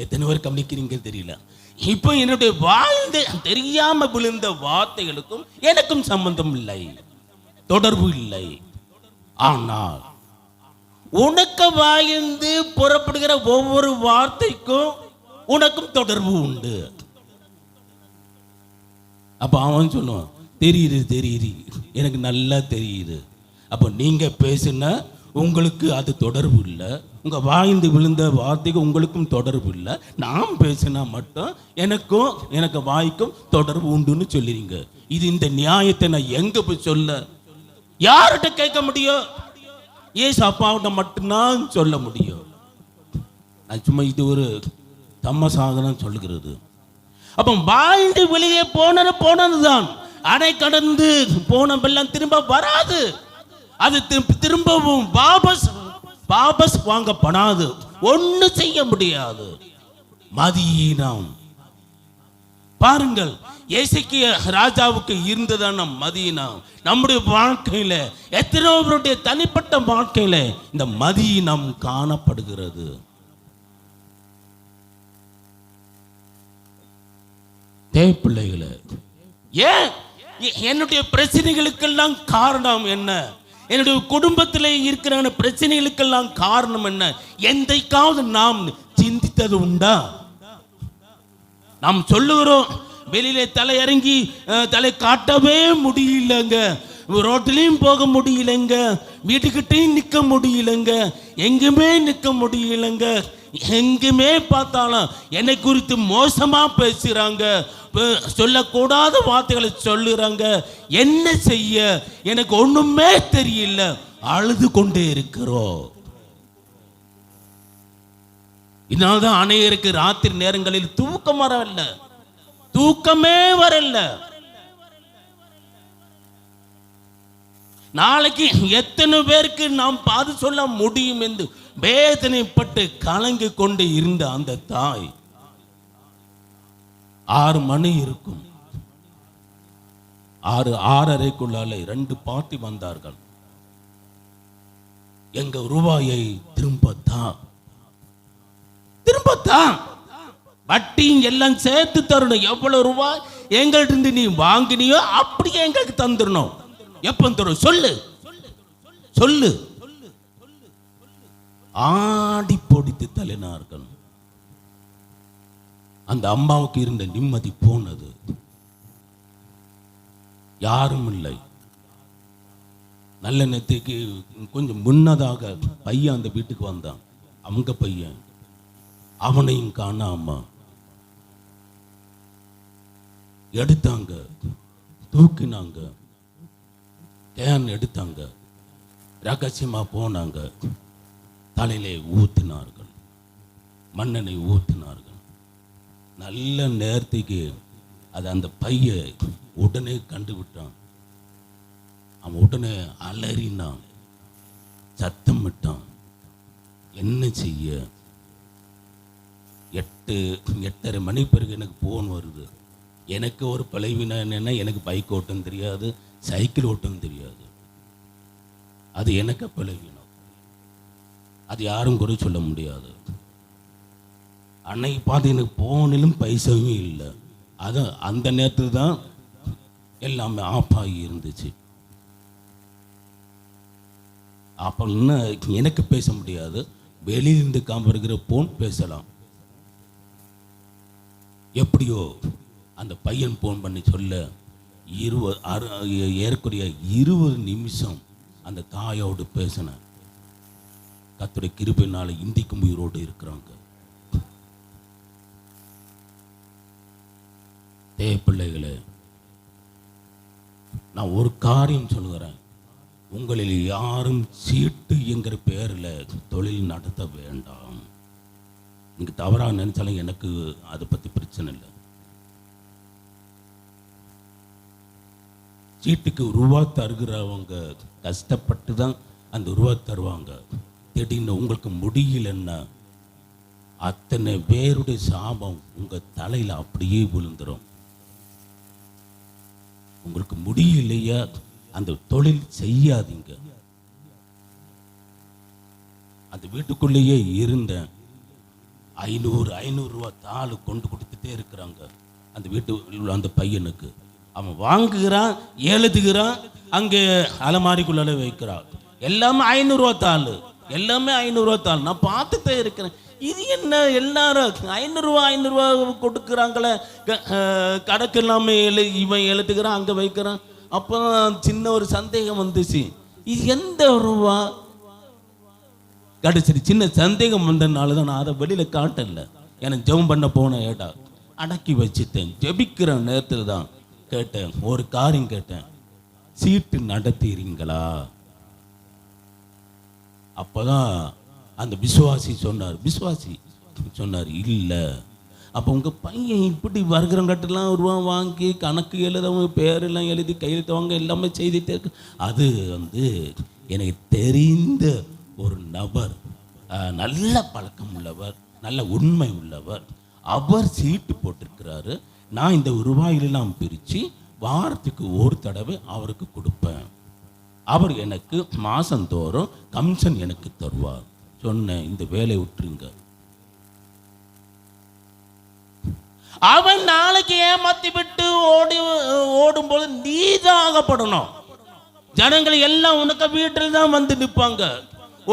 எத்தனை பேர் கவனிக்கிறீங்க தெரியல. இப்ப என்னுடைய வாழ்ந்து தெரியாம விழுந்த வார்த்தைகளுக்கும் எனக்கும் சம்பந்தம் இல்லை, தொடர்பு இல்லை. ஆனால் உனக்கு வாயிலிருந்து புறப்படுகிற ஒவ்வொரு வார்த்தைக்கும் உனக்கும் தொடர்பு உண்டு. அப்ப அவன் சொல்லுவான், தெரியுது, எனக்கு நல்லா தெரியுது. அப்போ நீங்க பேசுனா உங்களுக்கு அது தொடர்பு இல்லை, உங்க வாய்ந்து விழுந்த வார்த்தைக்கு உங்களுக்கும் தொடர்பு இல்லை. நான் பேசினா மட்டும் எனக்கு வாய்க்கும் தொடர்பு உண்டுன்னு சொல்லுறீங்க. இது இந்த நியாயத்தை நான் எங்க போய் சொல்ல, யார்கிட்ட கேட்க முடியும்? ஏசு அப்பாவிட்ட மட்டும்தான் சொல்ல முடியும். நான் சும்மா இது ஒரு தம்மசாக தான் சொல்லுகிறது. அப்போ வாழ்ந்து வெளியே போனதுதான். அணை கடந்து போன வெள்ளம் திரும்ப வராது. அது திரும்பவும் வாபஸ் வாங்கப்படாது. ஒண்ணு செய்ய முடியாது. மதீனம் பாருங்கள், எசேக்கிய ராஜாவுக்கு இருந்ததான மதீனம் நம்முடைய வாழ்க்கையில, எத்தனை பேருடைய தனிப்பட்ட வாழ்க்கையில இந்த மதீனம் காணப்படுகிறது. தேவப்பிள்ளைகளே, ஏன் என்னுடைய பிரச்சனைகளுக்கெல்லாம் காரணம் என்ன? என்னுடைய குடும்பத்தில் இருக்கிற பிரச்சனைகளுக்கெல்லாம் காரணம் என்ன? எந்தைக்காவது நாம் சிந்தித்தது உண்டா? நாம் சொல்லுகிறோம், வெளியில தலை இறங்கி தலை காட்டவே முடியலங்க, ரோட்டிலையும் போக முடியலங்க, வீட்டுக்கிட்டையும் நிற்க முடியலங்க, எங்குமே நிற்க முடியலங்க, எங்குமே பார்த்தாலும் என்னை குறித்து மோசமா பேசுறாங்க, சொல்லக்கூடாத வார்த்தைகளை சொல்லுறாங்க. என்ன செய்ய எனக்கு ஒண்ணுமே தெரியல, அழுது கொண்டே இருக்கிறோம். இதனால்தான் அநேகருக்கு ராத்திரி நேரங்களில் தூக்கம் வரவில்லை, தூக்கமே வரல. நாளைக்கு எத்தனை பேருக்கு நாம் பாது சொல்ல முடியும் என்று வேதனைப்பட்டு கலங்கி கொண்டு இருந்த அந்த தாய், 6 மணி இருக்கும், 6:30க்குள்ளால 2 பார்ட்டி வந்தார்கள். எங்க ரூபாயை திரும்பத்தான் வட்டியும் எல்லாம் சேர்த்து தரணும். எவ்வளவு ரூபாய் எங்கள்ட்ட இருந்து நீ வாங்கினியோ அப்படியே எங்களுக்கு தந்துடணும். எப்ப தரும் சொல்லு. ஆடி பொடித்து தள்ளினார்கள். அந்த அம்மாவுக்கு இருந்த நிம்மதி போனது. யாரும் இல்லை. நல்ல நேரத்துக்கு கொஞ்சம் முன்னதாக பையன் அந்த வீட்டுக்கு வந்தான். அவங்க பையன், அவனையும் காணாம எடுத்தாங்க, தூக்கினாங்க, கேன் எடுத்தாங்க, ரகசியமா போனாங்க, தலையிலே ஊத்தினார்கள், மண்ணெண்ணை ஊத்தினார்கள். நல்ல நேரத்துக்கு அது அந்த பைய உடனே கண்டுவிட்டான். அவன் உடனே அலறினான், சத்தம் விட்டான். என்ன செய்ய? 8:30 மணி பிறகு எனக்கு போன் வருது. எனக்கு ஒரு பலவீனம் என்னன்னா, எனக்கு பைக் ஓட்டம் தெரியாது, சைக்கிள் ஓட்டம் தெரியாது. அது எனக்கு பலவீனம், அது யாரும் குறை சொல்ல முடியாது. அன்னைக்கு பார்த்து எனக்கு போனிலும் பைசாவும் இல்லை. அது அந்த நேரத்தில் தான் எல்லாமே ஆஃப் ஆகி இருந்துச்சு. அப்போ எனக்கு பேச முடியாது, வெளியிலிருந்து காமிருக்கிற போன் பேசலாம். எப்படியோ அந்த பையன் போன் பண்ணி சொல்ல, ஏறக்குறைய 20 நிமிஷம் அந்த தாயோடு பேசினேன். கர்த்தருடைய கிருபையினால இந்திக்கும் உயிரோடு இருக்கிறாங்க. பிள்ளைகளே, நான் ஒரு காரியம் சொல்லுகிறேன். உங்களில் யாரும் சீட்டு என்கிற பெயரில் தொழில் நடத்த வேண்டாம். நீங்க தவறாக நினைச்சாலும் எனக்கு அதை பத்தி பிரச்சனை இல்லை. சீட்டுக்கு ரூபா தருகிறவங்க கஷ்டப்பட்டு தான் அந்த ரூபா தருவாங்க. திடீர்னு உங்களுக்கு முடியலன்னா அத்தனை பேருடைய சாபம் உங்க தலையில அப்படியே விழுந்துடும். உங்களுக்கு முடியலையா, அந்த தொழில் செய்யாதீங்க. அந்த வீட்டுக்குள்ளேயே இருந்தேன். 500 ரூபா தாள் கொண்டு கொடுத்துட்டே இருக்கிறாங்க அந்த வீட்டு அந்த பையனுக்கு. அவன் வாங்குகிறான், எழுதுகிறான், அங்கே அலமாரிக்குள்ளால வைக்கிறான். எல்லாமே 500 ரூபா தாள், எல்லாமே 500 ரூபா தாள். நான் பார்த்துட்டே இருக்கிறேன், இது என்ன எல்லாரும் 500 ரூபா கொடுக்குறாங்களே, கணக்கு எல்லாமே இவன் எழுதுகிறான், அங்கே வைக்கிறான். அப்போ சின்ன ஒரு சந்தேகம் வந்துச்சு, இது எந்த ரூபா? கடைசி சின்ன சந்தேகம் வந்ததுனால தான் நான் அதை வெளியில காட்டல. எனக்கு ஜெபம் பண்ண போன ஏடா அடக்கி வச்சுட்டேன். ஜெபிக்கிற நேரத்தில் தான் கேட்டேன், ஒரு காரியம் கேட்டேன், சீட்டு நடத்துறீங்களா? அப்போதான் அந்த விசுவாசி சொன்னார் இல்லை. அப்போ உங்கள் பையன் இப்படி வருகிறவங்கட்டெல்லாம் ரூபா வாங்கி கணக்கு எழுதவங்க பேரெல்லாம் எழுதி கையெழுத்து வாங்க எல்லாமே செய்துட்டே இருக்கு. அது எனக்கு தெரிந்த ஒரு நபர், நல்ல பழக்கம் உள்ளவர், நல்ல உண்மை உள்ளவர். அவர் சீட்டு போட்டிருக்கிறாரு. நான் இந்த ரூபாயிலெல்லாம் பிரித்து வாரத்துக்கு ஒரு தடவை அவருக்கு கொடுப்பேன். அவர் எனக்கு மாதந்தோறும் கமிஷன் எனக்கு தருவார். சொன்னேன், இந்த வேலையை விட்டுருங்க. அவன் நாளைக்கு ஏமாத்தி விட்டு ஓடும்போது நீதான் ஆகப்படணும். ஜனங்கள் எல்லாம் உனக்கு வீட்டில் தான் வந்து நிற்பாங்க.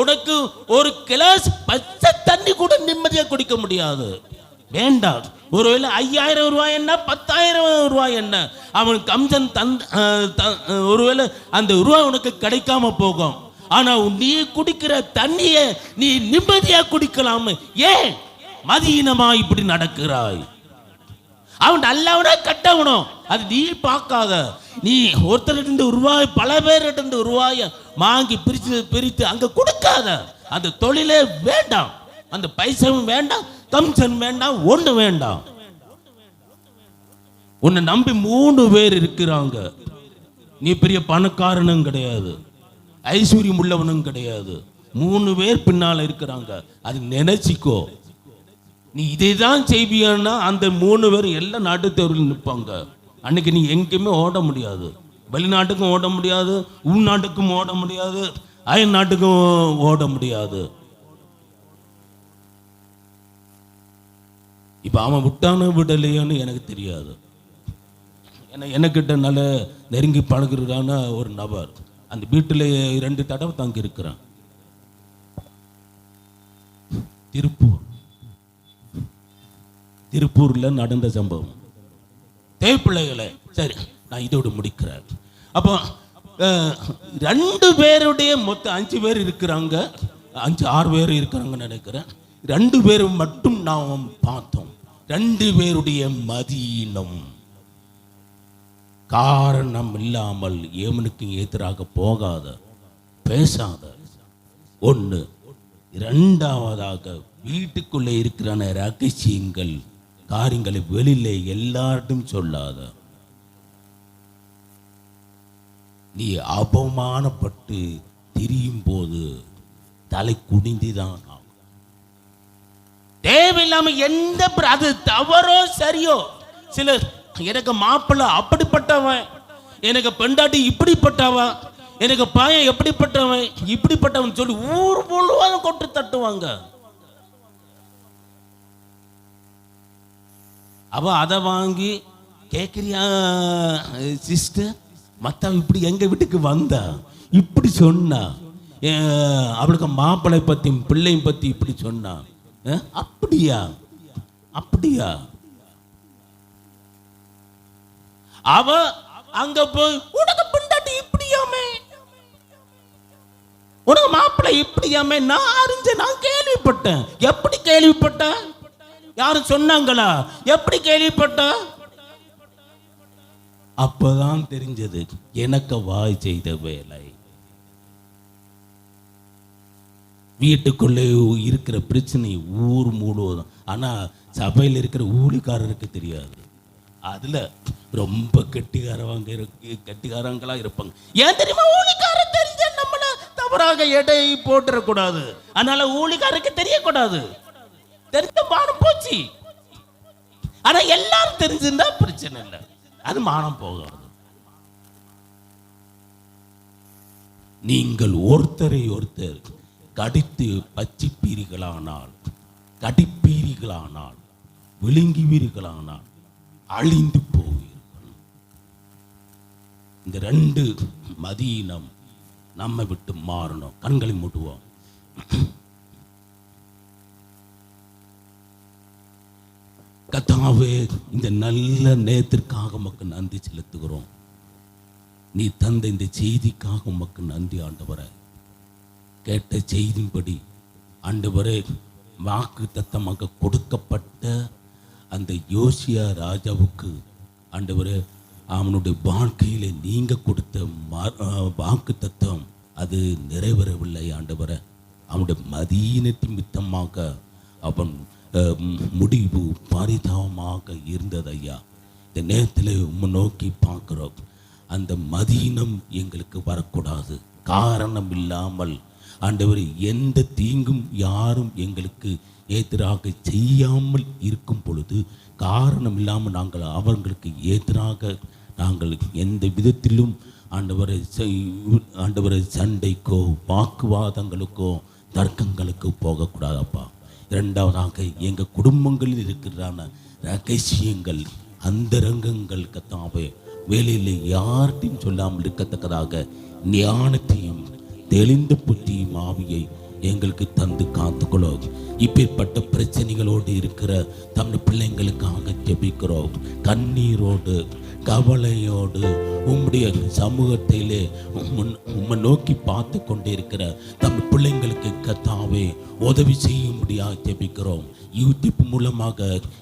உனக்கு ஒரு கிளாஸ் பச்சை தண்ணி கூட நிம்மதியா குடிக்க முடியாது. வேண்டாம். ஒருவேளை 5000 ரூபாய் என்ன 10,000 ரூபாய் என்ன, அவன் கம்சன் ஒருவேளை அந்த ரூபாய் உனக்கு கிடைக்காம போகும். ஆனா நீ குடிக்கிற தண்ணிய நீ நிம்மதியா குடிக்கலாம். ஏன் மதியினமா இப்படி நடக்கிறாய்? அவன் நல்லவனா கட்டவனும் அது நீ பார்க்காத. நீ ஒருத்தர் ரூபாய் பல பேர் ரூபாய வாங்கி பிரித்து அங்க கொடுக்காத. அந்த தொழிலே வேண்டாம், அந்த பைசாவும் வேண்டாம், கமிஷன் வேண்டாம், ஒண்ணு வேண்டாம். உன்னை நம்பி 3 பேர் இருக்கிறாங்க. நீ பெரிய பணக்காரனும் கிடையாது, ஐஸ்வர்யம் உள்ளவனும் கிடையாது. 3 பேர் பின்னால இருக்கிறாங்க. அது நினைச்சிக்கோ. நீ இதை தான் செய்வியன்னா அந்த 3 பேர் எல்லாம் நாட்டு தேர்வில் நிற்பாங்க. அன்னைக்கு நீ எங்கேயுமே ஓட முடியாது. வெளிநாட்டுக்கும் ஓட முடியாது, உள்நாட்டுக்கும் ஓட முடியாது, அயல் நாட்டுக்கும் ஓட முடியாது. இப்ப அவன் விட்டானு விடலையான்னு எனக்கு தெரியாது. எனக்கிட்ட நல்ல நெருங்கி பழகுறான ஒரு நபர் அந்த வீட்டில் 2 தடவை தங்கி இருக்கிறான். திருப்பூர்ல நடந்த சம்பவம். தேப்பிள்ளைகளை சரி, நான் இதோடு முடிக்கிறேன். அப்போ 2 பேருடைய மொத்தம் 5 பேர் இருக்கிறாங்க, 5-6 பேர் இருக்கிறாங்கன்னு நினைக்கிறேன். 2 பேரும் மட்டும் நாம் பார்த்தோம். 2 பேருடைய மதியினம் காரணம் இல்லாமல் ஏமனுக்கு எதிராக போகாத, பேசாத. 1. 2வதாக வீட்டுக்குள்ளே இருக்கிற ரகசியங்கள் காரியங்களை வெளியிலே எல்லார்ட்டும் சொல்லாத. நீ அவமானப்பட்டு திரியும் போது தலை குனிந்துதான் ஆகும். தேவையில்லாம எந்த அது தவறோ சரியோ. சிலர் எனக்கு மாப்பிள்ளை அப்படிப்பட்டவன், எனக்கு பெண்டாட்டி இப்படிப்பட்டவன், எனக்கு பையன் எப்படிப்பட்டவன் இப்படிப்பட்டவன் சொல்லி ஊர் முழுவதும் கொட்டு தட்டுவாங்க. அவ அதை வாங்கி கேட்குறியா சிஸ்டர், மற்றவன் இப்படி எங்க வீட்டுக்கு வந்தா இப்படி சொன்னா, அவளுக்கு மாப்பிள்ளை பத்தி பிள்ளையும் பத்தி இப்படி சொன்னா, அப்படியா அப்படியா? அவ அங்க போய் உனக்கு பிண்டாட்டி இப்படியாமே, உனக்கு மாப்பிள்ளை இப்படியாமே, நான் அறிஞ்சேன், நான் கேள்விப்பட்டேன். எப்படி கேள்விப்பட்டேன்? யாரும் சொன்னாங்களா? எப்படி கேள்விப்பட்ட? அப்பதான் தெரிஞ்சது எனக்கு வாய் செய்த வேலை. வீட்டுக்குள்ளே இருக்கிற பிரச்சனை ஊர் முழுவதும். ஆனா சபையில் இருக்கிற ஊழிக்காரருக்கு தெரியாது. அதுல ரொம்ப கெட்டிக்காரங்களா இருப்பாங்க. ஏன் தெரியுமா? ஊழிக்காரர் தெரிஞ்ச நம்மள தவறாக எடை போட்டுறக்கூடாது. அதனால ஊழிக்காரருக்கு தெரியக்கூடாது. தெரிஞ்ச மானம் போச்சு. ஆனா எல்லாரும் தெரிஞ்சிருந்தா பிரச்சனை இல்லை, அது மானம் போகாது. நீங்கள் ஒருத்தரை ஒருத்தர் கடித்து பச்சிப்பீர்களானால், கடிப்பீர்களானால், விழுங்குவீர்களானால் அழிந்து போவீர்கள். இந்த 2 மதியினம் நம்ம விட்டு மாறணும். கண்களை மூடுவோம். கர்த்தாவே, இந்த நல்ல நேரத்திற்காக மக்கள் நன்றி செலுத்துகிறோம். நீ தந்த இந்த செய்திக்காக உமக்கு நன்றி ஆண்டவரே. கேட்ட செய்தியின்படி ஆண்டவரே, வாக்கு தத்தமாக கொடுக்கப்பட்ட அந்த யோசியா ராஜாவுக்கு ஆண்டவரே, அவனுடைய வாழ்க்கையிலே நீங்க கொடுத்த வாக்கு தத்தம் அது நிறைவேறவில்லை ஆண்டவரே. அவனுடைய மதீனத்தின் மித்தமாக அவன் முடிவு பரிதாபமாக இருந்தது ஐயா. இந்த நேரத்தில் உம்மை நோக்கி பார்க்கிறோம். அந்த மதீனம் எங்களுக்கு வரக்கூடாது. காரணம் இல்லாமல் ஆண்டவர் எந்த தீங்கும் யாரும் எங்களுக்கு எதிராக செய்யாமல் இருக்கும் பொழுது, காரணம் இல்லாமல் நாங்கள் அவர்களுக்கு எதிராக நாங்கள் எந்த விதத்திலும் ஆண்டவரை சண்டைக்கோ வாக்குவாதங்களுக்கோ தர்க்கங்களுக்கு போகக்கூடாதப்பா. இரண்டாவதாக எங்கள் குடும்பங்களில் இருக்கிறான ரகசியங்கள் அந்தரங்கங்கள் கத்தாவே வேலையில் யார்கிட்டையும் சொல்லாமல் இருக்கத்தக்கதாக ஞானத்தையும் தெளிந்த புத்தியும் ஆவியை எங்களுக்கு தந்து காத்துக்கொள்ளும். இப்பேற்பட்ட பிரச்சனைகளோடு இருக்கிற தமிழ் பிள்ளைங்களுக்காக ஜெபிக்கிறோம். கண்ணீரோடு கவலையோடு உம்முடைய சமூகத்திலே உம்மை நோக்கி பார்த்து கொண்டிருக்கிற தமிழ் பிள்ளைங்களுக்கு கத்தாவே உதவி செய்யும்படியாக ஜெபிக்கிறோம். யூடியூப் மூலமாக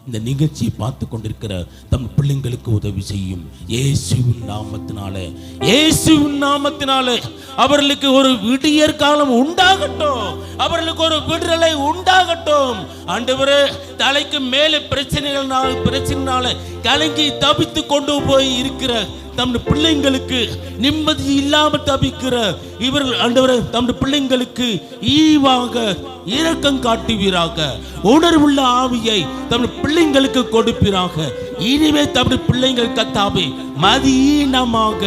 இந்த நிகழ்ச்சியை பார்த்து கொண்டிருக்கிற தமிழ் பிள்ளைங்களுக்கு உதவி செய்யும். இயேசுவின் நாமத்தினாலே, இயேசுவின் நாமத்தினாலே அவர்களுக்கு ஒரு விடியற் காலம் உண்டாகட்டும். அவர்களுக்கு ஒரு விடுதலை உண்டாகட்டும். ஆண்டவரே, தலைக்கு மேலே பிரச்சனைனால கலங்கி தவித்து கொண்டு போய் இருக்கிற தம்முடைய பிள்ளைங்களுக்கு நிம்மதி இல்லாமல் தவிக்கிற இவர்கள் ஆண்டவரே, தம்முடைய பிள்ளைங்களுக்கு ஈவாக இரக்கம் காட்டுவீராக. உணர்வுள்ள ஆவியை தம்முடைய பிள்ளைங்களுக்கு கொடுப்பீராக. இனிமே தம்முடைய பிள்ளைங்கள் கத்தாவே மதியீனமாக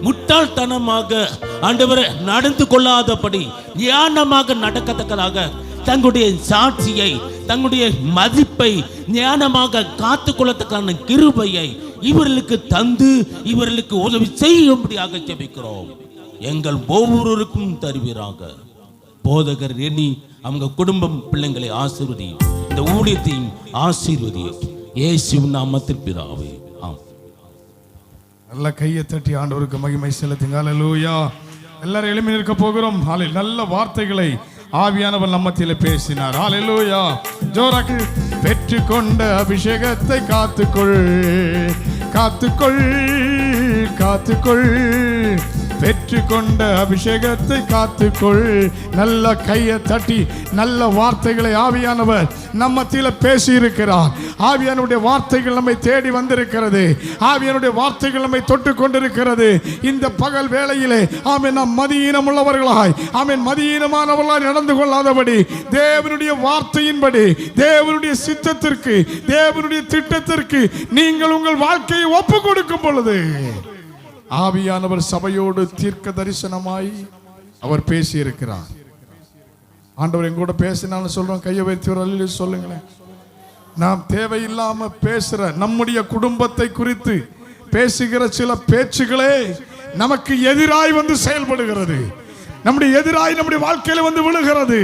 முட்டாள்தனமாக ஆண்டவரே நடந்து கொள்ளாதபடி ஞானமாக நடக்கத்தக்கதாக தங்களுடைய சாட்சியை தங்களுடைய மதிப்பை ஞானமாக காத்து கொள்ளத்தக்கான கிருபையை இவர்களுக்கு தந்து இவர்களுக்கு உதவி செய்யும்படியாக ஜெபிக்கிறோம். எங்கள் ஒவ்வொருவருக்கும் தருவீராக. போதகர் எண்ணி அவங்க குடும்பம் பிள்ளைங்களை ஆசீர்வதியும். இந்த ஊழியத்தையும் ஆசீர்வதியும். இயேசுவின் நாமத்தில் பிதாவே, ஆமென். நல்ல கையை தட்டி ஆண்டவருக்கு மகிமை செலுத்துங்க. ஹல்லேலூயா. எல்லாரும் எழும்பி நிற்க போகிறோம். நல்ல வார்த்தைகளை ஆவியானவர் நம்மத்திலே பேசினார். ஹல்லேலூயா. ஜோராக்கு பெற்றுக்கொண்ட அபிஷேகத்தை காத்துக்கொள், காத்துக்கொள், காத்துக்கொள். பெற்றுக்கொண்ட அபிஷேகத்தை காத்துக்கொள். நல்ல கையை தட்டி நல்ல வார்த்தைகளை ஆவியானவர் நம்மத்தில பேசி இருக்கிறார். ஆவியானுடைய வார்த்தைகள் நம்மை தேடி வந்திருக்கிறது. ஆவியானுடைய வார்த்தைகள் நம்மை தொட்டு கொண்டிருக்கிறது. இந்த பகல் வேளையிலே ஆமென், நாம் மதியீனம் உள்ளவர்களாய் ஆமென் மதியீனமானவர்களாய் நடந்து கொள்ளாதபடி தேவனுடைய வார்த்தையின்படி தேவனுடைய சித்தத்திற்கு தேவனுடைய திட்டத்திற்கு நீங்கள் உங்கள் வாழ்க்கையை ஒப்பு கொடுக்கும் பொழுது ஆவியானவர் சபையோடு தீர்க்க தரிசனமாய் அவர் பேசி இருக்கிறார். ஆண்டவர் எங்கூட பேசினாலும் சொல்றோம். கையை வைத்து சொல்லுங்களேன். நாம் தேவையில்லாம பேசுற நம்முடைய குடும்பத்தை குறித்து பேசுகிற சில பேச்சுகளே நமக்கு எதிராய் வந்து செயல்படுகிறது. நம்முடைய எதிராய் நம்முடைய வாழ்க்கையில வந்து விழுகிறது.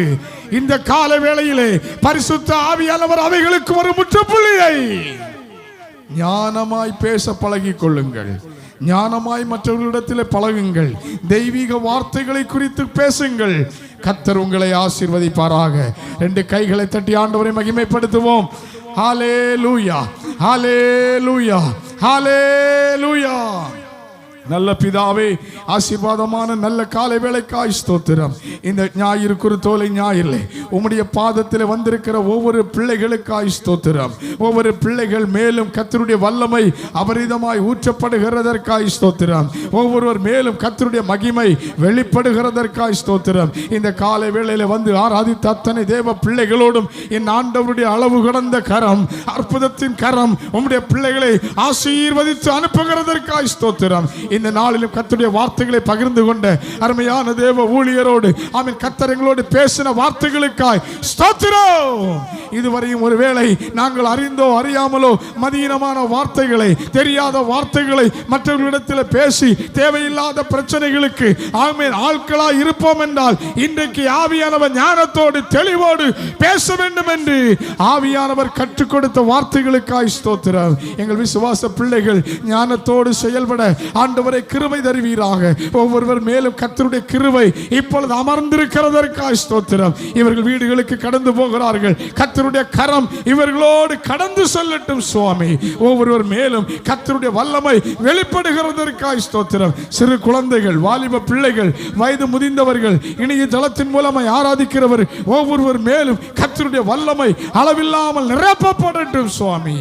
இந்த கால வேளையிலே பரிசுத்த ஆவியானவர் அவைகளுக்கு ஒரு முற்றுப்புள்ளியை ஞானமாய் பேச பழகிக் கொள்ளுங்கள். ஞானமாய் மற்றவர்களிடத்தில் பழகுங்கள். தெய்வீக வார்த்தைகளை குறித்து பேசுங்கள். கர்த்தர் உங்களை ஆசீர்வதிப்பாராக. ரெண்டு கைகளை தட்டி ஆண்டவரை மகிமைப்படுத்துவோம். ஹல்லேலூயா, ஹல்லேலூயா, ஹல்லேலூயா. நல்ல பிதாவே, ஆசீர்வாதமான நல்ல காலை வேளைக்காய் ஸ்தோத்திரம். இந்த ஞாயிறு குருத்தோலை ஞாயிறிலே உம்முடைய பாதத்தில் வந்திருக்கிற ஒவ்வொரு பிள்ளைகளுக்காய் ஸ்தோத்திரம். ஒவ்வொரு பிள்ளைகள் மேலும் கர்த்தருடைய வல்லமை அபரிதமாய் ஊற்றப்படுகிறதற்காய் ஸ்தோத்திரம். ஒவ்வொருவர் மேலும் கர்த்தருடைய மகிமை வெளிப்படுகிறதற்காய் ஸ்தோத்திரம். இந்த காலை வேளையில வந்து ஆராதித்த அத்தனை தேவ பிள்ளைகளோடும் என் ஆண்டவருடைய அளவு கடந்த கரம், அற்புதத்தின் கரம் உம்முடைய பிள்ளைகளை ஆசீர்வதித்து அனுப்புகிறதற்காய் ஸ்தோத்திரம். இந்த நாளிலும் கர்த்தருடைய வார்த்தைகளை பகிர்ந்து கொண்ட அருமையான தேவ ஊழியரோடு ஆமென் கர்த்தர் எங்களோடு பேசின வார்த்தைகளுக்காய் ஸ்தோத்திரம். இதுவரையும் ஒருவேளை நாங்கள் அறிந்தோ அறியாமலோ மதியீனமான வார்த்தைகளை, தெரியாத வார்த்தைகளை மற்றவர்களிடத்தில் பேசி தேவையில்லாத பிரச்சனைகளுக்கு ஆமென் ஆட்களாய் இருப்போம் என்றால் இன்றைக்கு ஆவியானவர் ஞானத்தோடு தெளிவோடு பேச வேண்டும் என்று ஆவியானவர் கற்றுக் கொடுத்த வார்த்தைகளுக்காய் ஸ்தோத்திரம். எங்கள் விசுவாச பிள்ளைகள் ஞானத்தோடு செயல்பட ஆண்டவர் ஆண்டவரை கிருபை தருவீராக. ஒவ்வொருவர் மேலும் கர்த்தருடைய கிருபை இப்பொழுது அமர்ந்திருக்கிறதற்காய் ஸ்தோத்திரம். இவர்கள் வீடுகளுக்கு கடந்து போகிறார்கள். கர்த்தருடைய கரம் இவர்களோடு கடந்து செல்லட்டும் சுவாமி. ஒவ்வொருவர் மேலும் கர்த்தருடைய வல்லமை வெளிப்படுகிறதற்காய் ஸ்தோத்திரம். சிறு குழந்தைகள், வாலிப பிள்ளைகள், வயது முதிர்ந்தவர்கள், இணையதளத்தின் மூலமாய் ஆராதிக்கிறவர் ஒவ்வொருவர் மேலும் கர்த்தருடைய வல்லமை அளவில்லாமல் நிரப்பப்படட்டும் சுவாமி.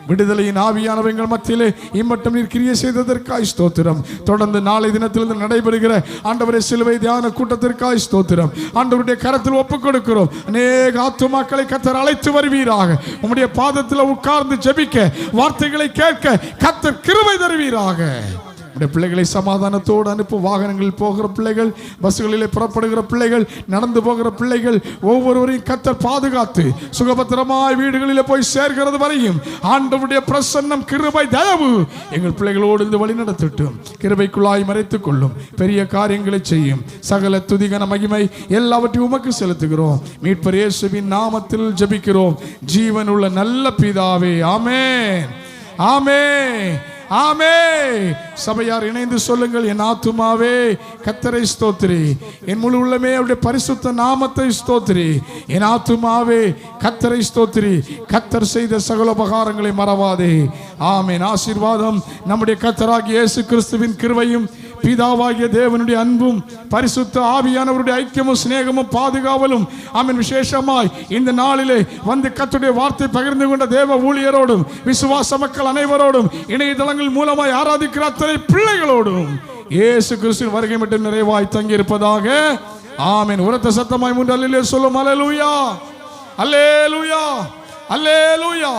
விடுதலையின் ஆவியானவர்கள் மத்தியிலே இம்மட்டம் நீர் கிரியை செய்ததற்காய் ஸ்தோத்திரம். தொடர்ந்து நாளை தினத்திலிருந்து நடைபெறுகிற ஆண்டவரே சிலுவை தியான கூட்டத்திற்காய் ஸ்தோத்திரம். ஆண்டவருடைய கரத்தில் ஒப்புக் கொடுக்கிறோம். அநேக ஆத்துமாக்களை கர்த்தர் அழைத்து வருவீராக. உம்முடைய பாதத்தில் உட்கார்ந்து ஜெபிக்க, வார்த்தைகளை கேட்க கர்த்தர் கிருபை தருவீராக. பிள்ளைகளை சமாதானத்தோடு அனுப்பு. வாகனங்களில் போகிற பிள்ளைகள், பஸ்களிலே புறப்படுகிற பிள்ளைகள், நடந்து போகிற பிள்ளைகள் ஒவ்வொருவரையும் கர்த்தர் பாதுகாத்து சுகபத்திரமாய் வீடுகளிலே போய் சேர்கிறது வரையும் ஆண்டவருடைய பிரசன்னம், கிருபை, தயவு எங்கள் பிள்ளைகளோடு இந்த வழி நடத்தட்டும். கிருபைக்குள்ளாய் மறைத்துக் கொள்ளும். பெரிய காரியங்களை செய்யும். சகல துதிகன மகிமை எல்லாவற்றையும் உமக்கு செலுத்துகிறோம். மீட்பர் இயேசுவின் நாமத்தில் ஜெபிக்கிறோம் ஜீவனுள்ள நல்ல பிதாவே. ஆமென், ஆமென், ஆமே. சபையார் இணைந்து சொல்லுங்கள். என் ஆத்துமாவே கர்த்தரை ஸ்தோத்திரி, என் முழு உள்ளமே அவருடைய பரிசுத்த நாமத்தை ஸ்தோத்திரி. என் ஆத்துமாவே கர்த்தரை ஸ்தோத்திரி, கர்த்தர் செய்த சகல உபகாரங்களை மறவாதே. ஆமென். ஆசீர்வாதம் நம்முடைய கர்த்தராகிய இயேசு கிறிஸ்துவின் கிருபையும் பிதாவாகிய தேவனுடைய அன்பும் பரிசுத்த ஆவியானவருடைய ஐக்கியமும் சிநேகமும் பாதுகாவலும் ஆமென் விசேஷமாய் இந்த நாளிலே வந்து கர்த்தருடைய வார்த்தை பகிர்ந்து கொண்ட தேவ ஊழியரோடும் விசுவாச மக்கள் அனைவரோடும் இணையதளங்கள் மூலமாய் ஆராதிக்கிற அத்தனை பிள்ளைகளோடும் இயேசு கிறிஸ்துவின் வருகை மட்டும் நிறைவாய் தங்கி இருப்பதாக. ஆமென். உரத்த சத்தமாய் மூன்று அல்லேலூயா சொல்லும். அல்லேலூயா, அல்லேலூயா, அல்லேலூயா.